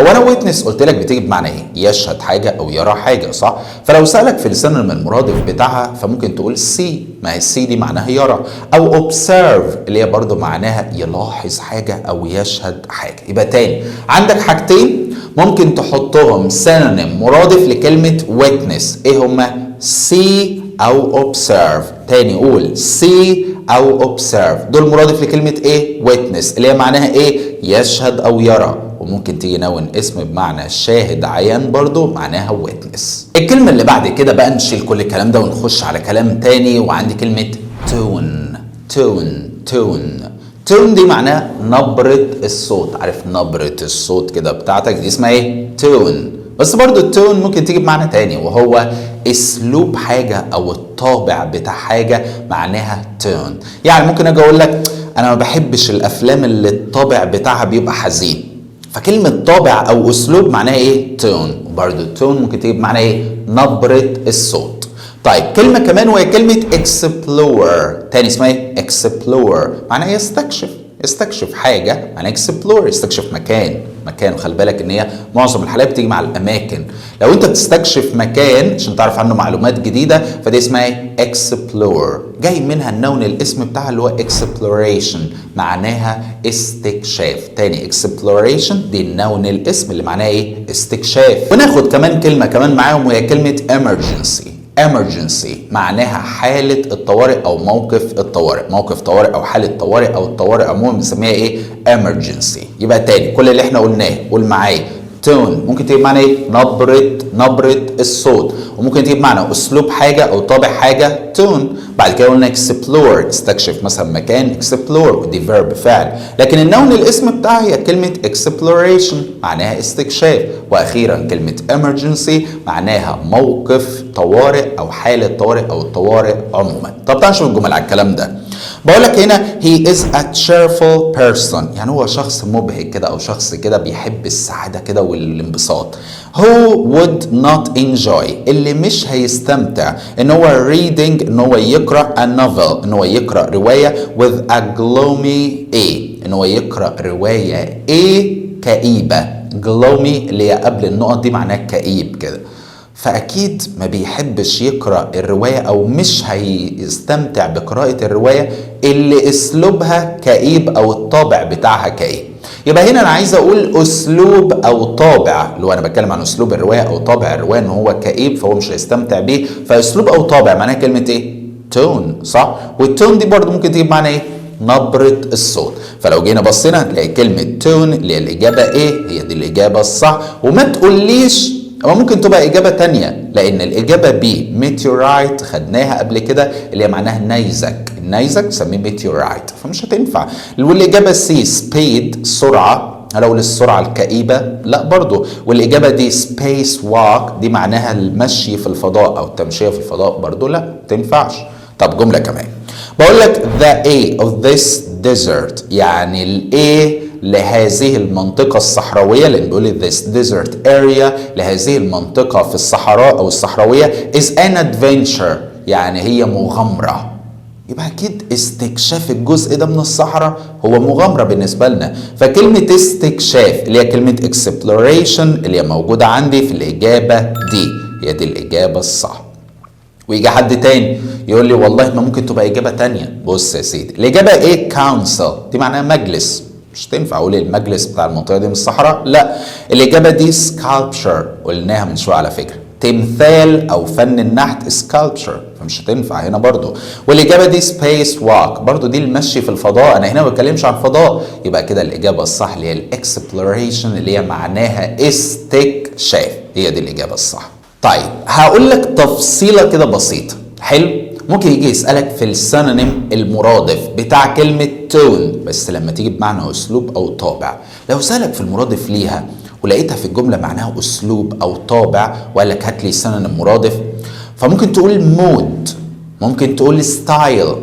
هو انا ويتنس قلت لك بتيجي بمعنى ايه؟ يشهد حاجه او يرى حاجه، صح؟ فلو سالك في السينونيم المرادف بتاعها فممكن تقول سي، ما هي السي دي معناها يرى، او اوبسيرف اللي هي برضو معناها يلاحظ حاجه او يشهد حاجه. يبقى تاني عندك حاجتين ممكن تحطهم سينونيم مرادف لكلمه ويتنس، ايه هما؟ سي او اوبسيرف. تاني قول سي او اوبسيرف، دول مرادف لكلمه ايه؟ ويتنس اللي هي معناها ايه؟ يشهد او يرى. وممكن تيجي نون اسم بمعنى شاهد عيان برضو معناها ويتنس. الكلمة اللي بعد كده بقى نشيل كل الكلام ده ونخش على كلام تاني، وعندي كلمة تون. تون تون تون دي معناها نبرة الصوت. عارف نبرة الصوت كده بتاعتك دي اسمها ايه؟ تون. بس برضو التون ممكن تيجي بمعنى تاني وهو اسلوب حاجة او الطابع بتاع حاجة معناها تون. يعني ممكن اجي اقول لك انا ما بحبش الافلام اللي الطابع بتاعها بيبقى حزين، فكلمة طابع أو أسلوب معناها إيه؟ تون. وبرضه تون ممكن تجيب معناها إيه؟ نبرة الصوت. طيب كلمة كمان وهي كلمة explore. تاني اسمها إيه؟ explore معناها يستكشف. يستكشف حاجة معناها explore، يستكشف مكان. وخلي بالك ان هي معظم الحالات بتيجي مع الاماكن. لو انت بتستكشف مكان عشان تعرف عنه معلومات جديده فدي اسمها ايه؟ explore. جاي منها النون الاسم بتاعها اللي هو exploration معناها استكشاف. تاني exploration دي النون الاسم اللي معناها ايه؟ استكشاف. وناخد كمان كلمه كمان معاهم وهي كلمه emergency. emergency معناها حالة الطوارئ أو موقف الطوارئ. موقف طوارئ أو حالة طوارئ أو الطوارئ عموما بنسميها إيه؟ emergency. يبقى تاني كل اللي إحنا قلناه قول معايا. تون ممكن تجيب معنى إيه؟ نبرة الصوت. وممكن تجيب معنى أسلوب حاجة أو طابع حاجة تون. بعد كده قلنا explore استكشف مثلا مكان explore ودي verb فعل. لكن النون الاسم بتاعها هي كلمة exploration معناها استكشاف. وأخيرا كلمة emergency معناها موقف طوارئ أو حالة طوارئ أو الطوارئ عموما. طب تعال نشوف الجمل على الكلام ده. بقول لك هنا he is a cheerful person يعني هو شخص مبهج كده أو شخص كده بيحب السعادة كده والانبساط. who would not enjoy اللي مش هيستمتع ان هو reading ان هو يقرأ a novel ان هو يقرأ رواية with a gloomy ان هو يقرأ رواية كئيبة. gloomy اللي هي قبل النقط دي معناها كئيب كده. فأكيد ما بيحبش يقرأ الرواية أو مش هيستمتع بقراءة الرواية اللي أسلوبها كئيب أو الطابع بتاعها كئيب. يبقى هنا أنا عايز أقول أسلوب أو طابع، اللي هو أنا بتكلم عن أسلوب الرواية أو طابع الرواية إن هو كئيب فهو مش هيستمتع بيه. فأسلوب أو طابع معناها كلمة إيه؟ تون، صح؟ والتون دي برضو ممكن تجيب معنى إيه؟ نبرة الصوت. فلو جينا بصينا هنلاقي كلمة تون اللي هي الإجابة إيه؟ هي دي الإجابة الصح. وما تقوليش أو ممكن تبقى إجابة تانية لأن الإجابة بي meteorite خدناها قبل كده اللي هي معناها نيزك. النيزك نسميه meteorite فمش هتنفع. والإجابة سي speed سرعة. لو للسرعة الكئيبة لا برضو. والإجابة دي space walk دي معناها المشي في الفضاء أو التمشية في الفضاء برضو لا تنفعش. طب جملة كمان بقول لك the A of this desert يعني ال A لهذه المنطقة الصحراوية، لأن بيقول this desert area، لهذه المنطقة في الصحراء أو الصحراوية is an adventure، يعني هي مغامرة. يبقى أكيد استكشاف الجزء ده من الصحراء هو مغامرة بالنسبة لنا. فكلمة استكشاف اللي هي كلمة exploration اللي هي موجودة عندي في الإجابة دي، هي دي الإجابة الصح. ويجي حد تاني يقول لي والله ما ممكن تبقى إجابة تانية. بص يا سيدي، الإجابة إيه؟ council، دي معناها مجلس، مش تنفع أقول المجلس بتاع المنطقة دي من الصحراء، لا، الإجابة دي sculpture، قلناها من شوية على فكرة، تمثال او فن النحت sculpture، فمش هتنفع هنا برضو. والاجابه دي space walk، برضو دي المشي في الفضاء، انا هنا ما بتكلمش عن فضاء. يبقى كده الاجابه الصح اللي هي الاكسبلوريشن اللي هي معناها استكشاف، هي دي الاجابه الصح. طيب هقول لك تفصيله كده بسيطه. حلو، ممكن يجي يسالك في السينونيم المرادف بتاع كلمه تون، بس لما تيجي بمعنى اسلوب او طابع. لو سالك في المرادف ليها ولقيتها في الجمله معناها اسلوب او طابع وقال لك هات لي سينونيم مرادف، فممكن تقول مود، ممكن تقول ستايل،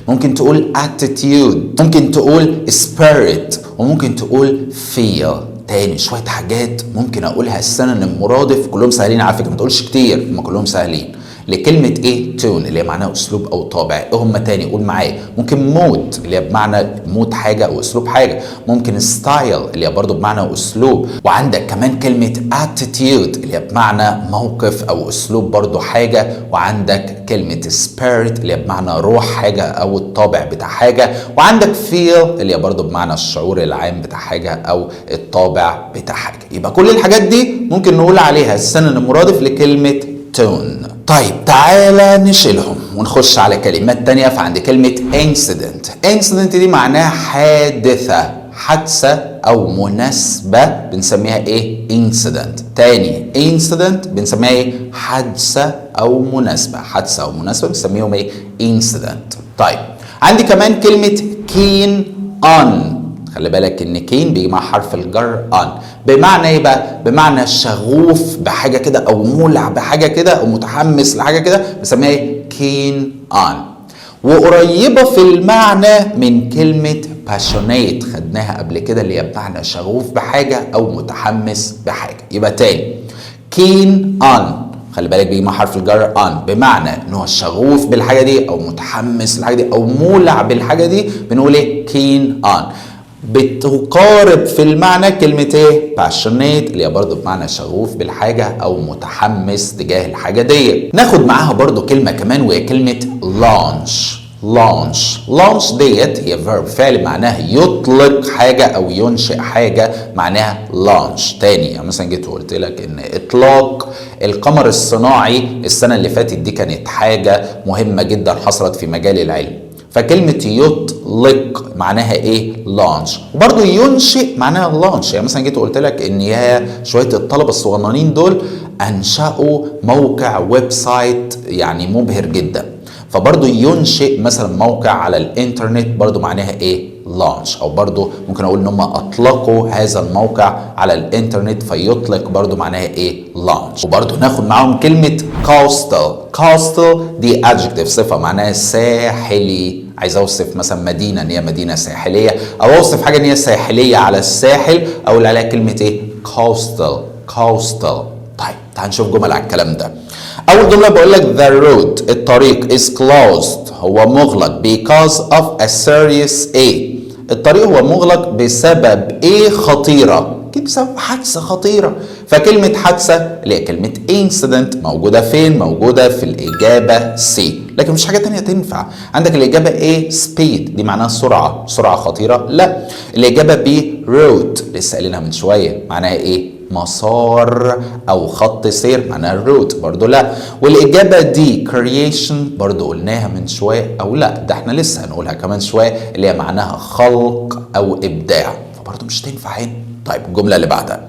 ممكن تقول attitude، ممكن تقول spirit، وممكن تقول feel. تاني شويه حاجات ممكن اقولها السينونيم مرادف، كلهم سهلين على فكره، ما تقولش كتير، هم كلهم سهلين. لكلمة ايه؟ تون اللي هي معناها اسلوب او طابع. ايه هم تاني؟ قول معايا. ممكن مود اللي هي بمعنى مود حاجة او اسلوب حاجة، ممكن ستايل اللي هي برضو بمعنى اسلوب، وعندك كمان كلمة attitude اللي هي بمعنى موقف او اسلوب برضو حاجة، وعندك كلمة spirit اللي هي بمعنى روح حاجة او الطابع بتاع حاجة، وعندك feel اللي هي برضو بمعنى الشعور العام بتاع حاجة او الطابع بتاع حاجة. يبقى كل الحاجات دي ممكن نقول عليها السينونيم مرادف لكلمة تون. طيب تعالى نشيلهم ونخش على كلمات تانية. فعند كلمة incident دي معناها حادثة أو مناسبة، بنسميها إيه؟ incident. تاني incident بنسميها إيه؟ حادثة أو مناسبة، حادثة أو مناسبة بنسميهم إيه؟ incident. طيب عندي كمان كلمة keen on، خلي بالك ان كين بيجي مع حرف الجر on، بمعنى ايه بقى؟ بمعنى شغوف بحاجه كده او مولع بحاجه كده او متحمس لحاجه كده، بنسميها ايه؟ كين on. وقريبه في المعنى من كلمه passionate، خدناها قبل كده اللي هي بمعنى شغوف بحاجه او متحمس بحاجه. يبقى تاني كين on، خلي بالك بيجي مع حرف الجر on، بمعنى ان هو شغوف بالحاجه دي او متحمس للحاجه دي او مولع بالحاجه دي، بنقول ايه؟ كين on. بتقارب في المعنى كلمة ايه؟ passionate اللي هي برضو بمعنى شغوف بالحاجة او متحمس تجاه الحاجة دي. ناخد معاها برضو كلمة كمان وهي كلمة launch ديت هي verb، فعل معناها يطلق حاجة او ينشئ حاجة، معناها launch. تاني يعني مثلا جيت وقلت لك ان اطلاق القمر الصناعي السنة اللي فاتت دي كانت حاجة مهمة جدا حصلت في مجال العلم، فكلمة يطلق معناها ايه؟ لانش. وبرضه ينشئ معناها لانش. يعني مثلا جيت وقلت لك ان يا شوية الطلبة الصغننين دول انشأوا موقع ويب سايت يعني مبهر جدا، فبرضه ينشئ مثلا موقع على الانترنت برضه معناها ايه؟ لانش. او برضه ممكن اقول ان هم اطلقوا هذا الموقع على الانترنت، فيطلق برضه معناها ايه؟ لانش. وبرضه ناخد معاهم كلمة coastal دي adjective صفة معناها ساحلي، عايز اوصف مثلا مدينة ان هي مدينة ساحلية، او اوصف حاجة ان هي ساحلية على الساحل، اقول عليها كلمة ايه؟ coastal. طيب تعال نشوف جمل على الكلام ده. اول جملة بقول لك the road الطريق is closed هو مغلق because of a serious A، الطريق هو مغلق بسبب ايه؟ خطيرة، اكيد بسبب حادثة خطيرة. فكلمة حادثة اللي هي كلمة incident موجودة فين؟ موجودة في الإجابة C، لكن مش حاجة تانية تنفع. عندك الإجابة A speed دي معناها سرعة خطيرة، لا. الإجابة B route لسه قايلينها من شوية معناها ايه؟ مسار او خط سير، معناها الروت برضو لا. والاجابه دي creation برضو قلناها من شويه، او لا ده احنا لسه هنقولها كمان شويه اللي هي معناها خلق او ابداع، فبرضو مش تنفع هنا. طيب الجمله اللي بعدها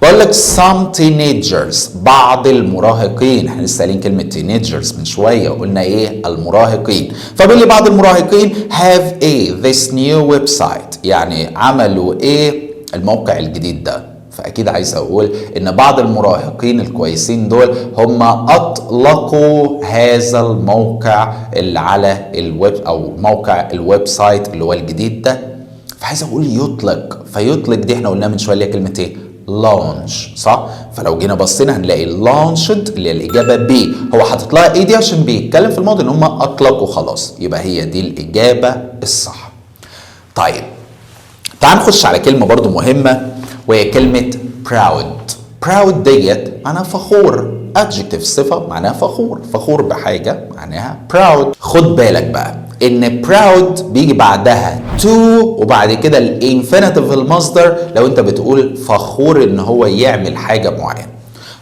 بقول لك some teenagers بعض المراهقين، احنا لسه قايلين كلمه teenagers من شويه وقلنا ايه؟ المراهقين. فبيقول لي بعض المراهقين have this new website، يعني عملوا ايه؟ الموقع الجديد ده. فأكيد عايز أقول إن بعض المراهقين الكويسين دول هم أطلقوا هذا الموقع اللي على الويب أو موقع الويب سايت اللي هو الجديد ده. فعايز اقول يطلق، فيطلق دي احنا قلنا من شويه اللي هي كلمه ايه؟ لونش، صح؟ فلو جينا بصينا هنلاقي لونشد اللي هي الاجابه بي، هو حاطط لها ايه دي عشان بيتكلم في الماضي ان هم اطلقوا خلاص، يبقى هي دي الاجابه الصح. طيب تعال نخش على كلمه برضو مهمه وهي كلمه proud. proud ديت معناها فخور، adjective صفه معناها فخور، فخور بحاجه معناها proud. خد بالك بقى ان proud بيجي بعدها to وبعد كده الانفينيتيف المصدر لو انت بتقول فخور ان هو يعمل حاجه معينه.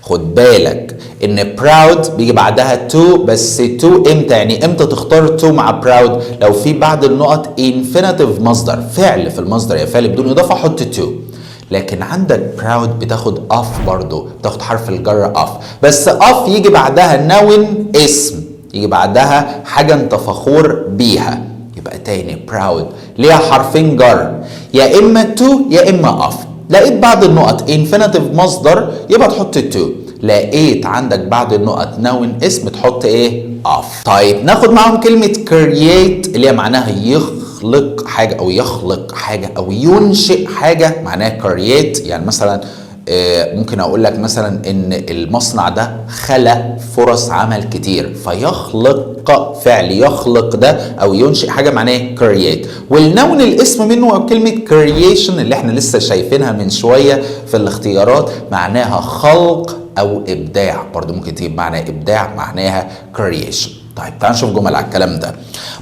خد بالك ان proud بيجي بعدها to، بس to امتى؟ يعني امتى تختار to مع proud؟ لو في بعد النقط infinitive مصدر، فعل في المصدر يا فعل بدون اضافه حط to. لكن عندك proud بتاخد off، برضو بتاخد حرف الجر off، بس off يجي بعدها noun اسم، يجي بعدها حاجه انت فخور بيها. يبقى تاني proud ليها حرفين جر، يا اما to يا اما off. لقيت بعد النقط infinitive مصدر يبقى تحط to، لقيت عندك بعد النقط noun اسم تحط ايه؟ off. طيب ناخد معاهم كلمة create اللي هي معناها يخلق حاجة او يخلق حاجة او ينشئ حاجة، معناها create. يعني مثلا ممكن اقول لك مثلا ان المصنع ده خلق فرص عمل كتير، فيخلق فعل يخلق ده او ينشئ حاجه معناه create. والنون الاسم منه او كلمه creation اللي احنا لسه شايفينها من شويه في الاختيارات معناها خلق او ابداع، برضو ممكن تجيب معنى ابداع معناها creation. طيب تعال نشوف جمل على الكلام ده.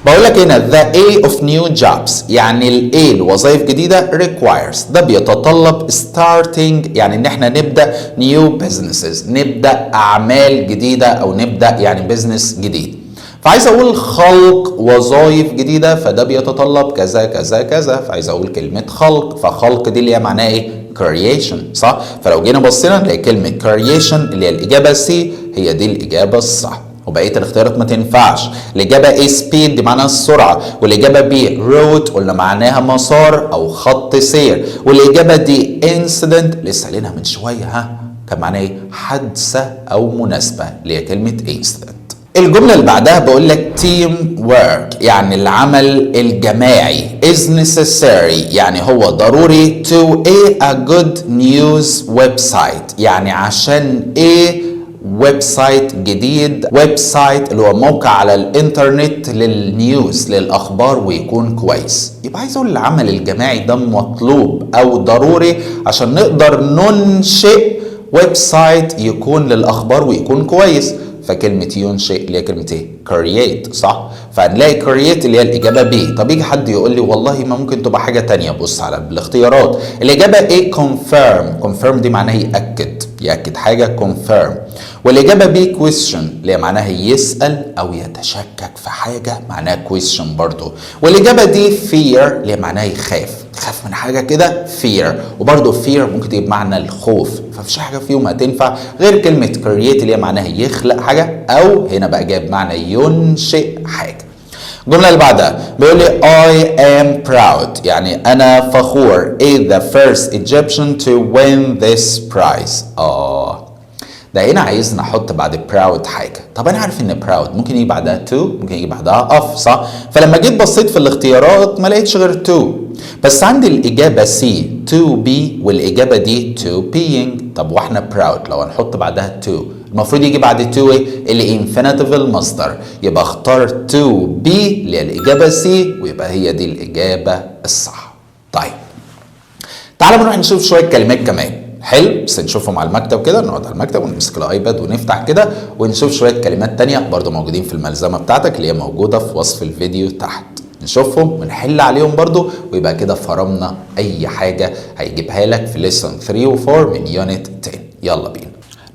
بقول لك هنا the A of new jobs، يعني ال A لوظائف جديدة requires، ده بيتطلب starting يعني ان احنا نبدأ new businesses، نبدأ اعمال جديدة او نبدأ يعني business جديد. فعايز اقول خلق وظائف جديدة، فده بيتطلب كذا كذا كذا، فعايز اقول كلمة خلق، فخلق دي اللي هي معناها ايه؟ creation، صح؟ فلو جينا بصينا نلاقي كلمة creation اللي هي الإجابة C هي دي الإجابة الصح، وبقيه الاختيارات ما تنفعش. الاجابه A speed دي معناها السرعه، والاجابه B route قلنا معناها مسار او خط سير، والاجابه دي incident لسه قايلينها من شويه كان معناها ايه؟ حادثه او مناسبه اللي هي كلمه incident. الجمله اللي بعدها بقول لك team work يعني العمل الجماعي is necessary يعني هو ضروري to a good news website يعني عشان ويب سايت جديد، ويب سايت اللي هو موقع على الانترنت للنيوز للاخبار ويكون كويس. يبقى عايز اقول العمل الجماعي ده مطلوب او ضروري عشان نقدر ننشئ ويب سايت يكون للاخبار ويكون كويس. فكلمة ينشئ اللي هي كلمة ايه؟ create، صح؟ فهنلاقي create اللي هي الإجابة B. طب يجي حد يقول لي والله ما ممكن تبقى حاجة تانية، بص على الاختيارات. الإجابة A confirm، confirm دي معناها يأكد، يأكد حاجة confirm. والإجابة B question اللي هي معناها يسأل أو يتشكك في حاجة معناها question برضو. والإجابة دي fear اللي هي معناها يخاف، تخاف من حاجة كده fear، وبرضو fear ممكن تجيب معنى الخوف، فمفيش حاجة فيهم هتنفع غير كلمة create اللي هي معناها يخلق حاجة، أو هنا بقى جايب معنى ينشئ حاجة. الجملة اللي بعدها بيقول لي I am proud يعني أنا فخور is the first Egyptian to win this prize. ده هنا عايزنا احط بعد proud حاجه. طب انا عارف ان proud ممكن يجي بعدها to، ممكن يجي بعدها of، صح؟ فلما جيت بصيت في الاختيارات ما لقيتش غير to، بس عندي الاجابه C to be والاجابه دي to being. طب واحنا proud لو هنحط بعدها to المفروض يجي بعد to ايه؟ الانفينيتيف المصدر، يبقى اختار to be اللي هي الاجابه C ويبقى هي دي الاجابه الصح. طيب تعالوا نروح نشوف شويه كلمات كمان. حلو، بس نشوفهم على المكتب كده، نقعد على المكتب ونمسك الايباد ونفتح كده ونشوف شويه كلمات تانية برضو موجودين في الملزمه بتاعتك اللي هي موجوده في وصف الفيديو تحت، نشوفهم ونحل عليهم برضو، ويبقى كده فرمنا اي حاجه هيجيبها لك في ليسون 3 و 4 من يونت 10. يلا بينا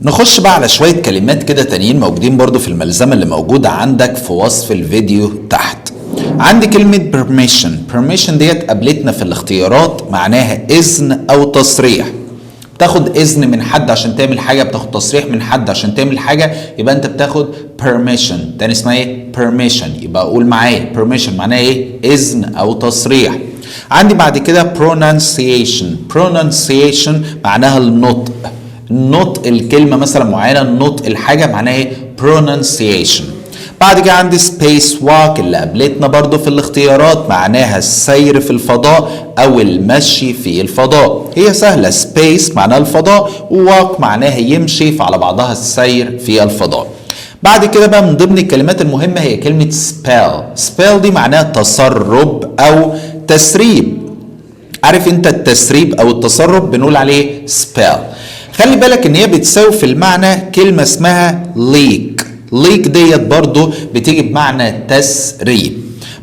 نخش بقى على شويه كلمات كده تانيين موجودين برضو في الملزمه اللي موجوده عندك في وصف الفيديو تحت. عندي كلمة permission، permission ديت قابلتنا في الاختيارات معناها إذن أو تصريح. بتاخد إذن من حد عشان تعمل حاجة، بتاخد تصريح من حد عشان تعمل حاجة، يبقى أنت بتاخد permission. تاني اسمها إيه؟ permission. يبقى أقول معايا permission معناها إيه؟ إذن أو تصريح. عندي بعد كده pronunciation، pronunciation معناها النطق، نطق الكلمة مثلا معينة، نطق الحاجة معناها إيه؟ pronunciation. بعد كده عندي سبيس واك اللي قابلتنا برضو في الاختيارات، معناها السير في الفضاء او المشي في الفضاء. هي سهلة، سبيس معناها الفضاء، وواك معناها يمشي، فعلى بعضها السير في الفضاء. بعد كده بقى من ضمن الكلمات المهمة هي كلمة spell. spell دي معناها تسرب او تسريب. عارف انت التسريب او التسرب بنقول عليه spell. خلي بالك ان هي بتساوي في المعنى كلمة اسمها leak. leak ديت برضو بتيجي بمعنى تسريب.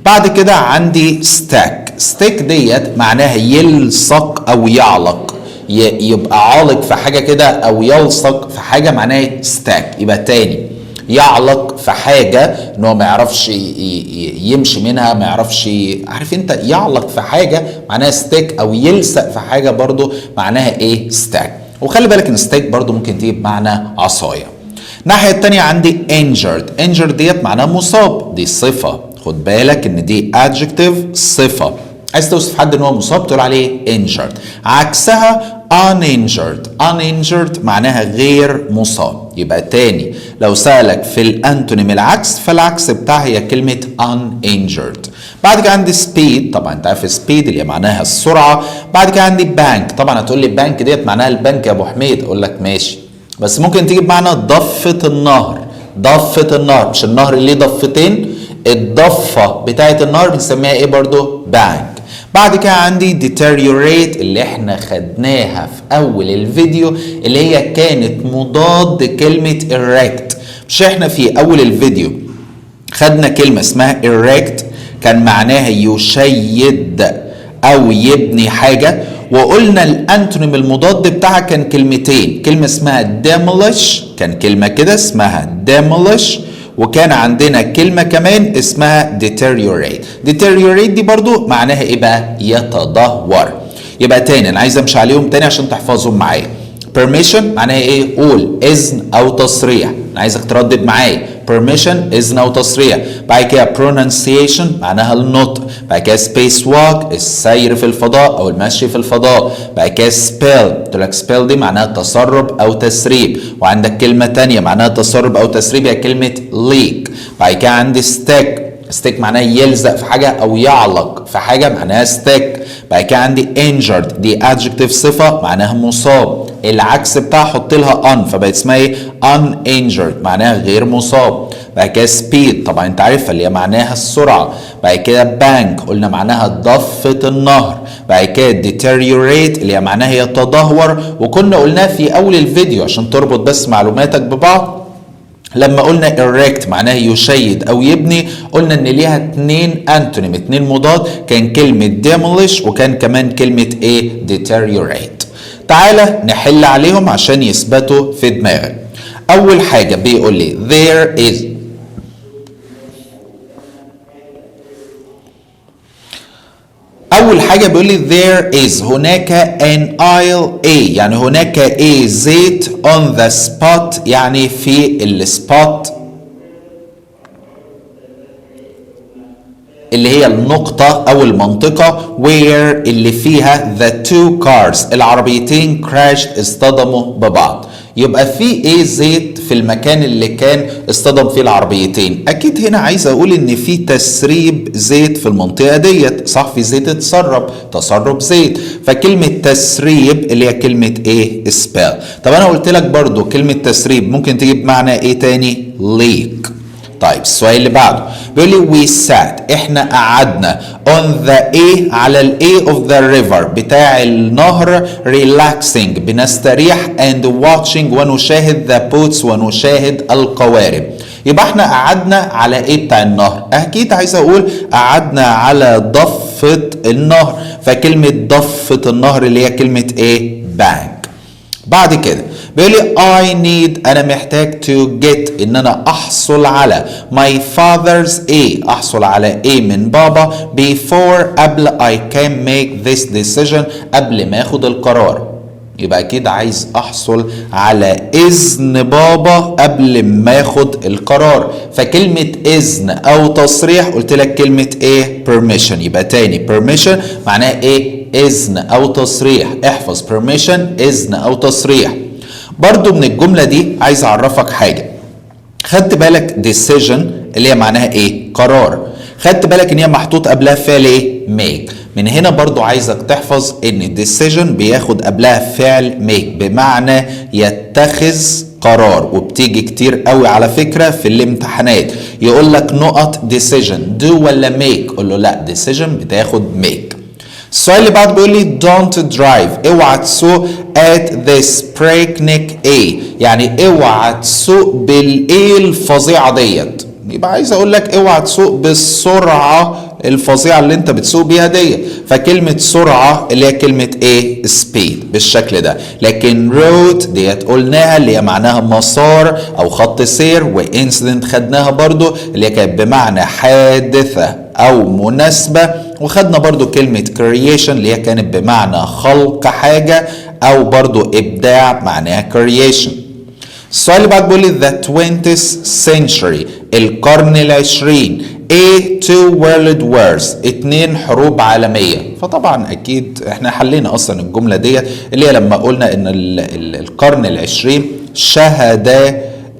بعد كده عندي stack. stack ديت معناها يلصق او يعلق، يبقى عالق في حاجة كده او يلصق في حاجة، معناها stack. يبقى تاني يعلق في حاجة ان هو ما يعرفش يمشي منها، ما يعرفش، عارف انت يعلق في حاجة معناها ستيك، او يلصق في حاجة برضو معناها ايه ستاك. وخلي بالك ان ستيك برضو ممكن تجيب معنى عصاية. الناحية التانية عندي injured. injured ديت معناها مصاب، دي صفة، خد بالك ان دي adjective صفة. عايز توصف حد ان هو مصاب تقول عليه injured. عكسها uninjured. uninjured معناها غير مصاب. يبقى تاني لو سألك في الانتونيم العكس، فالعكس بتاعها هي كلمة uninjured. بعد كده عندي speed. طبعا انت عارف speed اللي معناها السرعة. بعد كده عندي bank. طبعا هتقول لي bank ديت معناها البنك يا ابو حميد، اقول لك ماشي، بس ممكن تيجي بمعنى ضفة النهر. ضفة النهر، مش النهر اللي ليه ضفتين، الضفة بتاعت النهر بنسميها ايه برضو bank. بعد كده عندي deteriorate اللي احنا خدناها في اول الفيديو، اللي هي كانت مضاد كلمة erect. مش احنا في اول الفيديو خدنا كلمة اسمها erect كان معناها يشيد او يبني حاجة، وقلنا الانتونيم المضاد بتاعها كان كلمتين، كلمة اسمها demolish، كان كلمة كده اسمها demolish، وكان عندنا كلمة كمان اسمها deteriorate. deteriorate دي برضو معناها ايه بقى؟ يتدهور. يبقى تاني انا عايز امشي عليهم تاني عشان تحفظهم معايا. permission معناها ايه؟ قول اذن او تصريح، انا عايزك تردد معايا. permission اذن او تصريح. بعد كده pronunciation معناها النطق. بعد كده space walk السير في الفضاء او المشي في الفضاء. بعد كده spell، قلت لك spell دي معناها تسرب او تسريب. وعندك كلمه تانية معناها تسرب او تسريب هي كلمه leak. بعد كده عندي stick. stick معناها يلزق في حاجه او يعلق في حاجه معناها stick. بعد كده عندي injured دي adjective صفه معناها مصاب، العكس بتاعها حط لها un فبقت اسمها ايه؟ uninjured معناها غير مصاب. بعد كده speed طبعا انت عارفها اللي هي معناها السرعه. بعد كده bank قلنا معناها ضفه النهر. بعد كده deteriorate اللي هي معناها يتدهور، وكنا قلناها في اول الفيديو عشان تربط بس معلوماتك ببعض. لما قلنا erect معناها يشيد او يبني، قلنا ان ليها اتنين انتونيم، اتنين مضاد، كان كلمة demolish وكان كمان كلمة ايه؟ deteriorate. تعالى نحل عليهم عشان يثبتوا في دماغك. اول حاجة بيقول لي there is. اول حاجة بيقول لي there is هناك an aisle A، يعني هناك A زيت on the spot يعني في السبوت اللي هي النقطة أو المنطقة where اللي فيها the two cars العربيتين crashed اصطدموا ببعض. يبقى في ايه زيت في المكان اللي كان اصطدم فيه العربيتين. اكيد هنا عايز اقول ان في تسريب زيت في المنطقه ديت، صح؟ في زيت اتسرب، تسرب زيت، فكلمه تسريب اللي هي كلمه ايه؟ سبيل. طب انا قلت لك برضو كلمه تسريب ممكن تجيب معنى ايه تاني؟ ليك. طيب السؤال اللي بعده بيقول لي we sat احنا قعدنا on the A على ال A of the river بتاع النهر relaxing بنستريح and watching ونشاهد the boats ونشاهد القوارب. يبقى احنا قعدنا على ايه بتاع النهر؟ اكيد عايز اقول قعدنا على ضفة النهر، فكلمة ضفة النهر اللي هي كلمة ايه؟ bank. بعد كده بيقول لي I need أنا محتاج to get إن أنا أحصل على my father's A أحصل على A من بابا before قبل I can make this decision قبل ما أخد القرار. يبقى أكيد عايز أحصل على إذن بابا قبل ما أخد القرار، فكلمة إذن أو تصريح قلت لك كلمة إيه؟ permission. يبقى تاني permission معناه إيه؟ إذن أو تصريح. احفظ permission إذن أو تصريح. برضو من الجملة دي عايز أعرفك حاجة. خدت بالك decision اللي هي معناها ايه؟ قرار. خدت بالك ان هي محطوط قبلها فعل ايه؟ make. من هنا برضو عايزك تحفظ ان decision بياخد قبلها فعل make بمعنى يتخذ قرار، وبتيجي كتير قوي على فكرة في الامتحانات يقول لك نقط decision do ولا make، قول له لا decision بتاخد make. السؤال اللي بعده بيقول لي don't drive، اوعى تسوق at this breakneck ايه، يعني اوعى تسوق بالايه الفظيعه ديت. يبقى عايز اقول لك اوعى تسوق بالسرعه الفظيعه اللي انت بتسوق بيها ديت. فكلمه سرعه اللي هي كلمه ايه؟ speed بالشكل ده. لكن road ديت قلناها اللي هي معناها مسار او خط سير، وانسيدنت خدناها برضو اللي هي كانت بمعنى حادثه او مناسبه، وخدنا برضو كلمة creation اللي هي كانت بمعنى خلق حاجة أو برضو إبداع معناها creation. السؤال اللي بعد بيقول لي the 20th century القرن العشرين A two world wars 2 حروب عالمية. فطبعا أكيد احنا حلينا أصلا الجملة دي اللي هي لما قلنا إن القرن العشرين شهد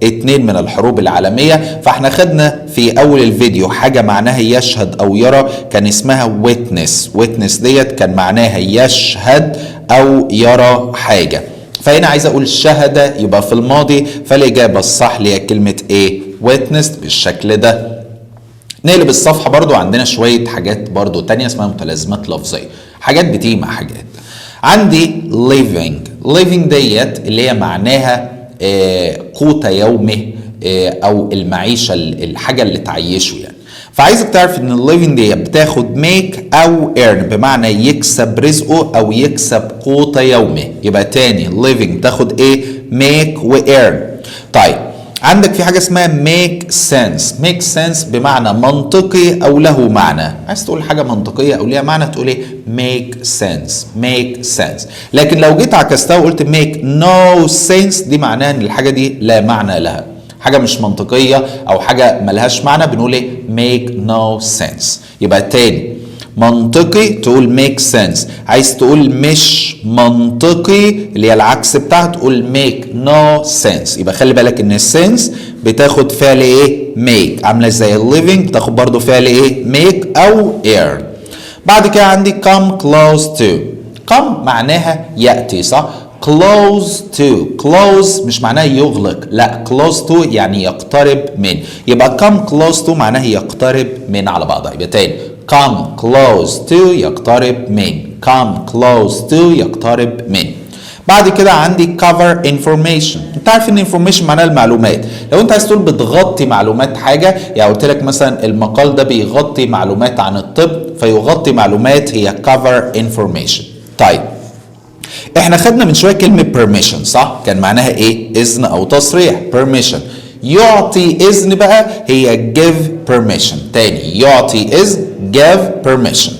2 من الحروب العالمية. فاحنا خدنا في اول الفيديو حاجة معناها يشهد او يرى كان اسمها witness ديت كان معناها يشهد او يرى حاجة. فهنا عايز اقول شهد يبقى في الماضي، فالاجابة الصح هي كلمة ايه؟ witness بالشكل ده. نقلب الصفحة برضو عندنا شوية حاجات برضو تانية اسمها متلازمات لفظية، حاجات بتيجي مع حاجات. عندي living ديت اللي هي معناها قوت يومه او المعيشه الحاجه اللي تعيشه يعني. فعايزك تعرف ان الليفنج دي بتاخد ميك او ايرن بمعنى يكسب رزقه او يكسب قوت يومه. يبقى تاني living تاخد ايه؟ ميك وايرن. طيب عندك في حاجه اسمها make sense بمعنى منطقي او له معنى. عايز تقول حاجه منطقيه او ليها معنى تقول ايه؟ make sense. لكن لو جيت عكستها وقلت make no sense دي معناها ان الحاجه دي لا معنى لها، حاجه مش منطقيه او حاجه ملهاش معنى بنقول ايه؟ make no sense. يبقى تاني منطقي تقول make sense، عايز تقول مش منطقي اللي هي العكس بتاعها تقول make no sense. يبقى خلي بالك ان السنس بتاخد فعل ايه؟ make، عامله زي الليفنج بتاخد برضو فعل ايه؟ make او earn. بعد كده عندي come close to. come معناها ياتي صح؟ close مش معناها يغلق، لا close to يعني يقترب من. يبقى come close to معناها يقترب من على بعضها. يبقى تاني come close to يقترب من، come close to يقترب من. بعد كده عندي cover information. انت عارف ان information معناها المعلومات. لو انت عايز تقول بتغطي معلومات حاجه، يعني قلت لك مثلا المقال ده بيغطي معلومات عن الطب، فيغطي معلومات هي cover information. طيب احنا خدنا من شويه كلمه permission صح؟ كان معناها ايه؟ اذن او تصريح. permission يعطي اذن بقى هي give permission. تاني يعطي اذن give permission.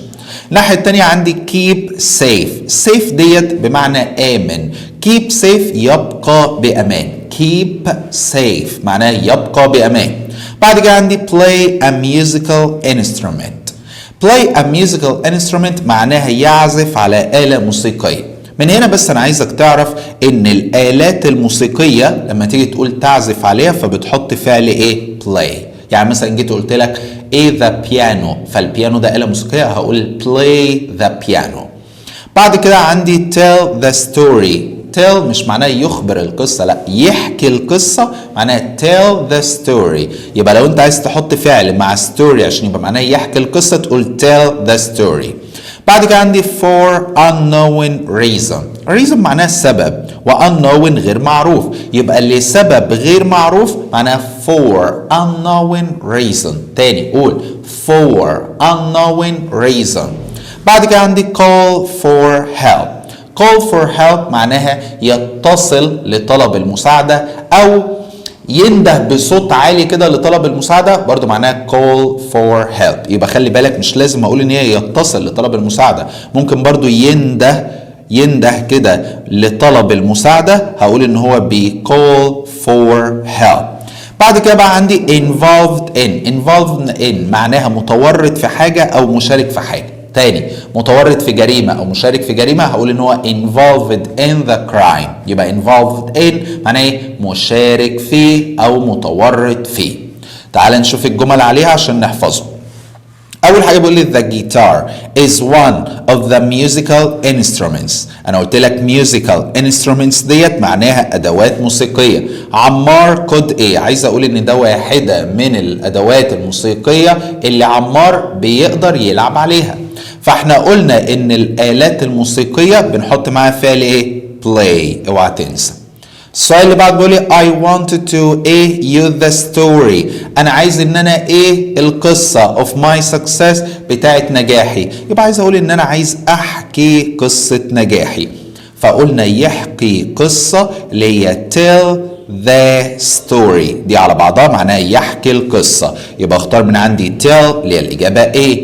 الناحيه التانيه عندي keep safe ديت بمعنى امن. keep safe يبقى بامان. keep safe معناه يبقى بامان. بعد كده عندي play a musical instrument. play a musical instrument معناها يعزف على آلة موسيقية. من هنا بس انا عايزك تعرف ان الآلات الموسيقية لما تيجي تقول تعزف عليها فبتحط فعل ايه؟ play. يعني مثلا جيت قلت لك ايه ذا بيانو، فالبيانو ده آلة موسيقية هقول play the piano. بعد كده عندي tell the story. tell مش معناه يخبر القصة، لا يحكي القصة معناه tell the story. يبقى لو انت عايز تحط فعل مع story عشان يبقى معناه يحكي القصة تقول tell the story. بعد كده عندي for unknown reason. reason معناه سبب، و unknown غير معروف. يبقى اللي سبب غير معروف معناه for unknown reason. تاني قول for unknown reason. بعد كده عندي call for help. call for help معناها يتصل لطلب المساعدة أو ينده بصوت عالي كده لطلب المساعدة، برضو معناها call for help. يبقى خلي بالك مش لازم أقول إن هي يتصل لطلب المساعدة، ممكن برضو ينده كده لطلب المساعدة هقول إن هو بي call for help. بعد كده بقى عندي involved in. معناها متورط في حاجة أو مشارك في حاجة. تاني متورط في جريمة أو مشارك في جريمة هقول إن هو involved in the crime. يبقى involved in معناه إيه؟ مشارك فيه أو متورط فيه. تعال نشوف الجمل عليها عشان نحفظه. أول حاجة بيقول لي the guitar is one of the musical instruments. أنا قلت لك musical instruments ديت معناها أدوات موسيقية. عمار could إيه؟ عايز أقول إن ده واحدة من الأدوات الموسيقية اللي عمار بيقدر يلعب عليها. فإحنا قلنا إن الآلات الموسيقية بنحط معاها فعل إيه؟ play. اوعى تنسى. السؤال اللي بعد بيقول لي I wanted to you the story. أنا عايز إن أنا القصة of my success بتاعت نجاحي. يبقى عايز أقول إن أنا عايز أحكي قصة نجاحي. فقلنا يحكي قصة اللي هي tell the story. دي على بعضها معناها يحكي القصة. يبقى اختار من عندي tell اللي هي الإجابة A.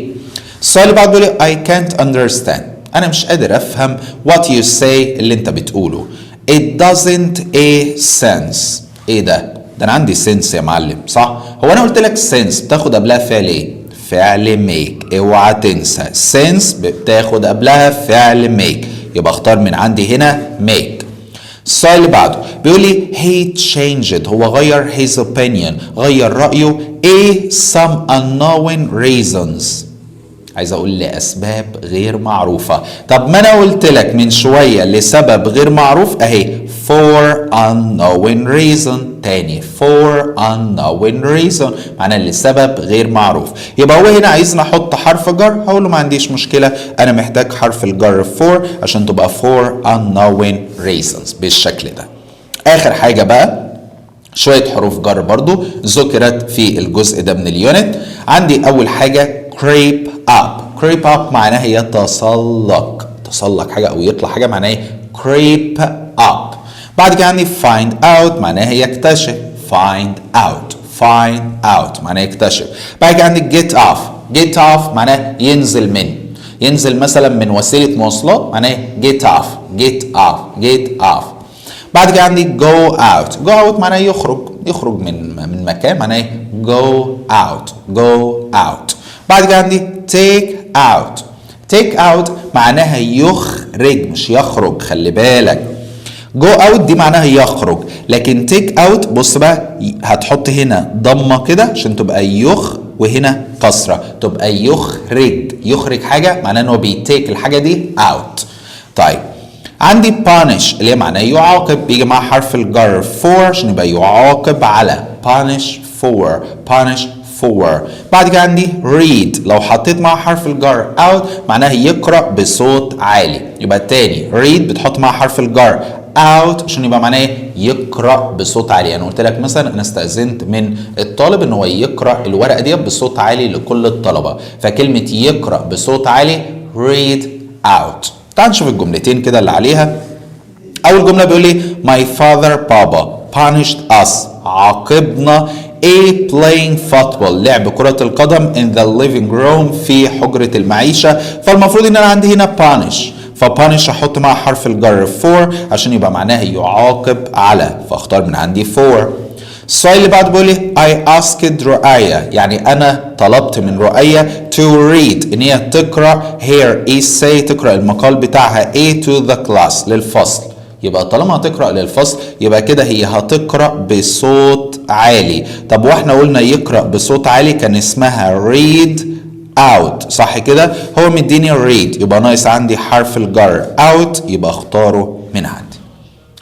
السؤال اللي بعد بيقول لي I can't understand. أنا مش قادر أفهم what you say اللي أنت بتقوله. It doesn't a sense. ايه ده؟ ده انا عندي sense يا معلم صح؟ هو انا قلت لك sense بتاخد قبلها فعل ايه؟ فعل make. اوعى تنسى sense بتاخد قبلها فعل make. يبقى اختار من عندي هنا make. السؤال اللي بعده بيقول لي he changed. هو غير his opinion. غير رأيه some unknown reasons. عايز اقول لاسباب غير معروفه. طب ما انا قلت لك من شويه لسبب غير معروف اهي for unknown reason. تاني for unknown reason معناه لسبب غير معروف. يبقى هو هنا عايزني احط حرف جر. هقول له ما عنديش مشكله انا محتاج حرف الجر for عشان تبقى for unknown reasons بالشكل ده. اخر حاجه بقى شويه حروف جر برضو ذكرت في الجزء ده من اليونت. عندي اول حاجه creep up. creep up معناها يتسلق. تسلق حاجة أو يطلع حاجة معناها ايه؟ creep up. بعد كده عندي find out معناها يكتشف. find out. find out معناها يكتشف. بعد كده عندي get off. get off معناها ينزل من. ينزل مثلا من وسيلة مواصلات معناها get off. get off. get off. بعد كده عندي go out. go out معناها يخرج. يخرج من مكان معناها go out. go out. بعد كده عندي take out. take out معناها يخرج مش يخرج. خلي بالك go out دي معناها يخرج. لكن take out بص بقى هتحط هنا ضمة كده عشان تبقى وهنا كسرة تبقى يخرج. يخرج حاجة معناها انه بيتيك الحاجة دي out. طيب عندي punish اللي هي معناها يعاقب. بيجي مع حرف الجر for عشان يبقى يعاقب على. punish for. punish for. بعد كده عندي read. لو حطيت مع حرف الجر out معناها يقرأ بصوت عالي. يبقى تاني read بتحط مع حرف الجر out عشان يبقى معناه يقرأ بصوت عالي. انا قلت لك مثلا انا استأذنت من الطالب ان هو يقرأ الورقة دي بصوت عالي لكل الطلبة. فكلمة يقرأ بصوت عالي read out. تعال نشوف الجملتين كده اللي عليها. اول جملة بيقول لي my father بابا punished us عاقبنا playing football لعب كرة القدم in the living room في حجرة المعيشة. فالمفروض ان انا عندي هنا punish. فبانش احط مع حرف الجر for عشان يبقى معناها يعاقب على. فاختار من عندي for. السؤال اللي بعده بيقول لي I asked رؤية يعني انا طلبت من رؤية to read ان هي تقرا her essay تقرا المقال بتاعها to the class للفصل. يبقى طالما هتقرا للفصل يبقى كده هي هتقرا بصوت عالي. طب واحنا قلنا يقرا بصوت عالي كان اسمها read out صح كده؟ هو مديني read يبقى ناقص عندي حرف الجر out يبقى اختاره من عندي.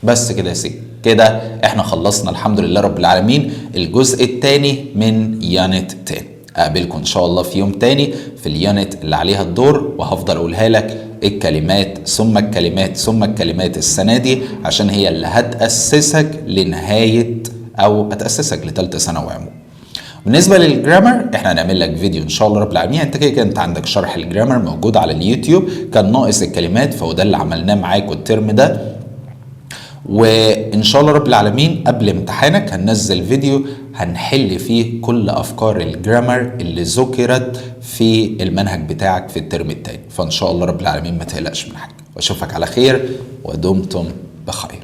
بس كده يا سيدي كده احنا خلصنا الحمد لله رب العالمين الجزء الثاني من يونت 10. اقابلكم ان شاء الله في يوم تاني في اليونت اللي عليها الدور وهفضل اقولها لك الكلمات ثم الكلمات ثم الكلمات السنه دي عشان هي اللي هتأسسك لنهايه او هتأسسك لثالثه ثانوي عموما. بالنسبه للجرامر احنا هنعمل لك فيديو ان شاء الله رب العالمين. انت كده انت عندك شرح الجرامر موجود على اليوتيوب. كان ناقص الكلمات فهو ده اللي عملناه معاكم الترم ده. وان شاء الله رب العالمين قبل امتحانك هننزل فيديو هنحل فيه كل افكار الجرامر اللي ذكرت في المنهج بتاعك في الترم الثاني. فان شاء الله رب العالمين ما تقلقش من حاجه واشوفك على خير ودمتم بخير.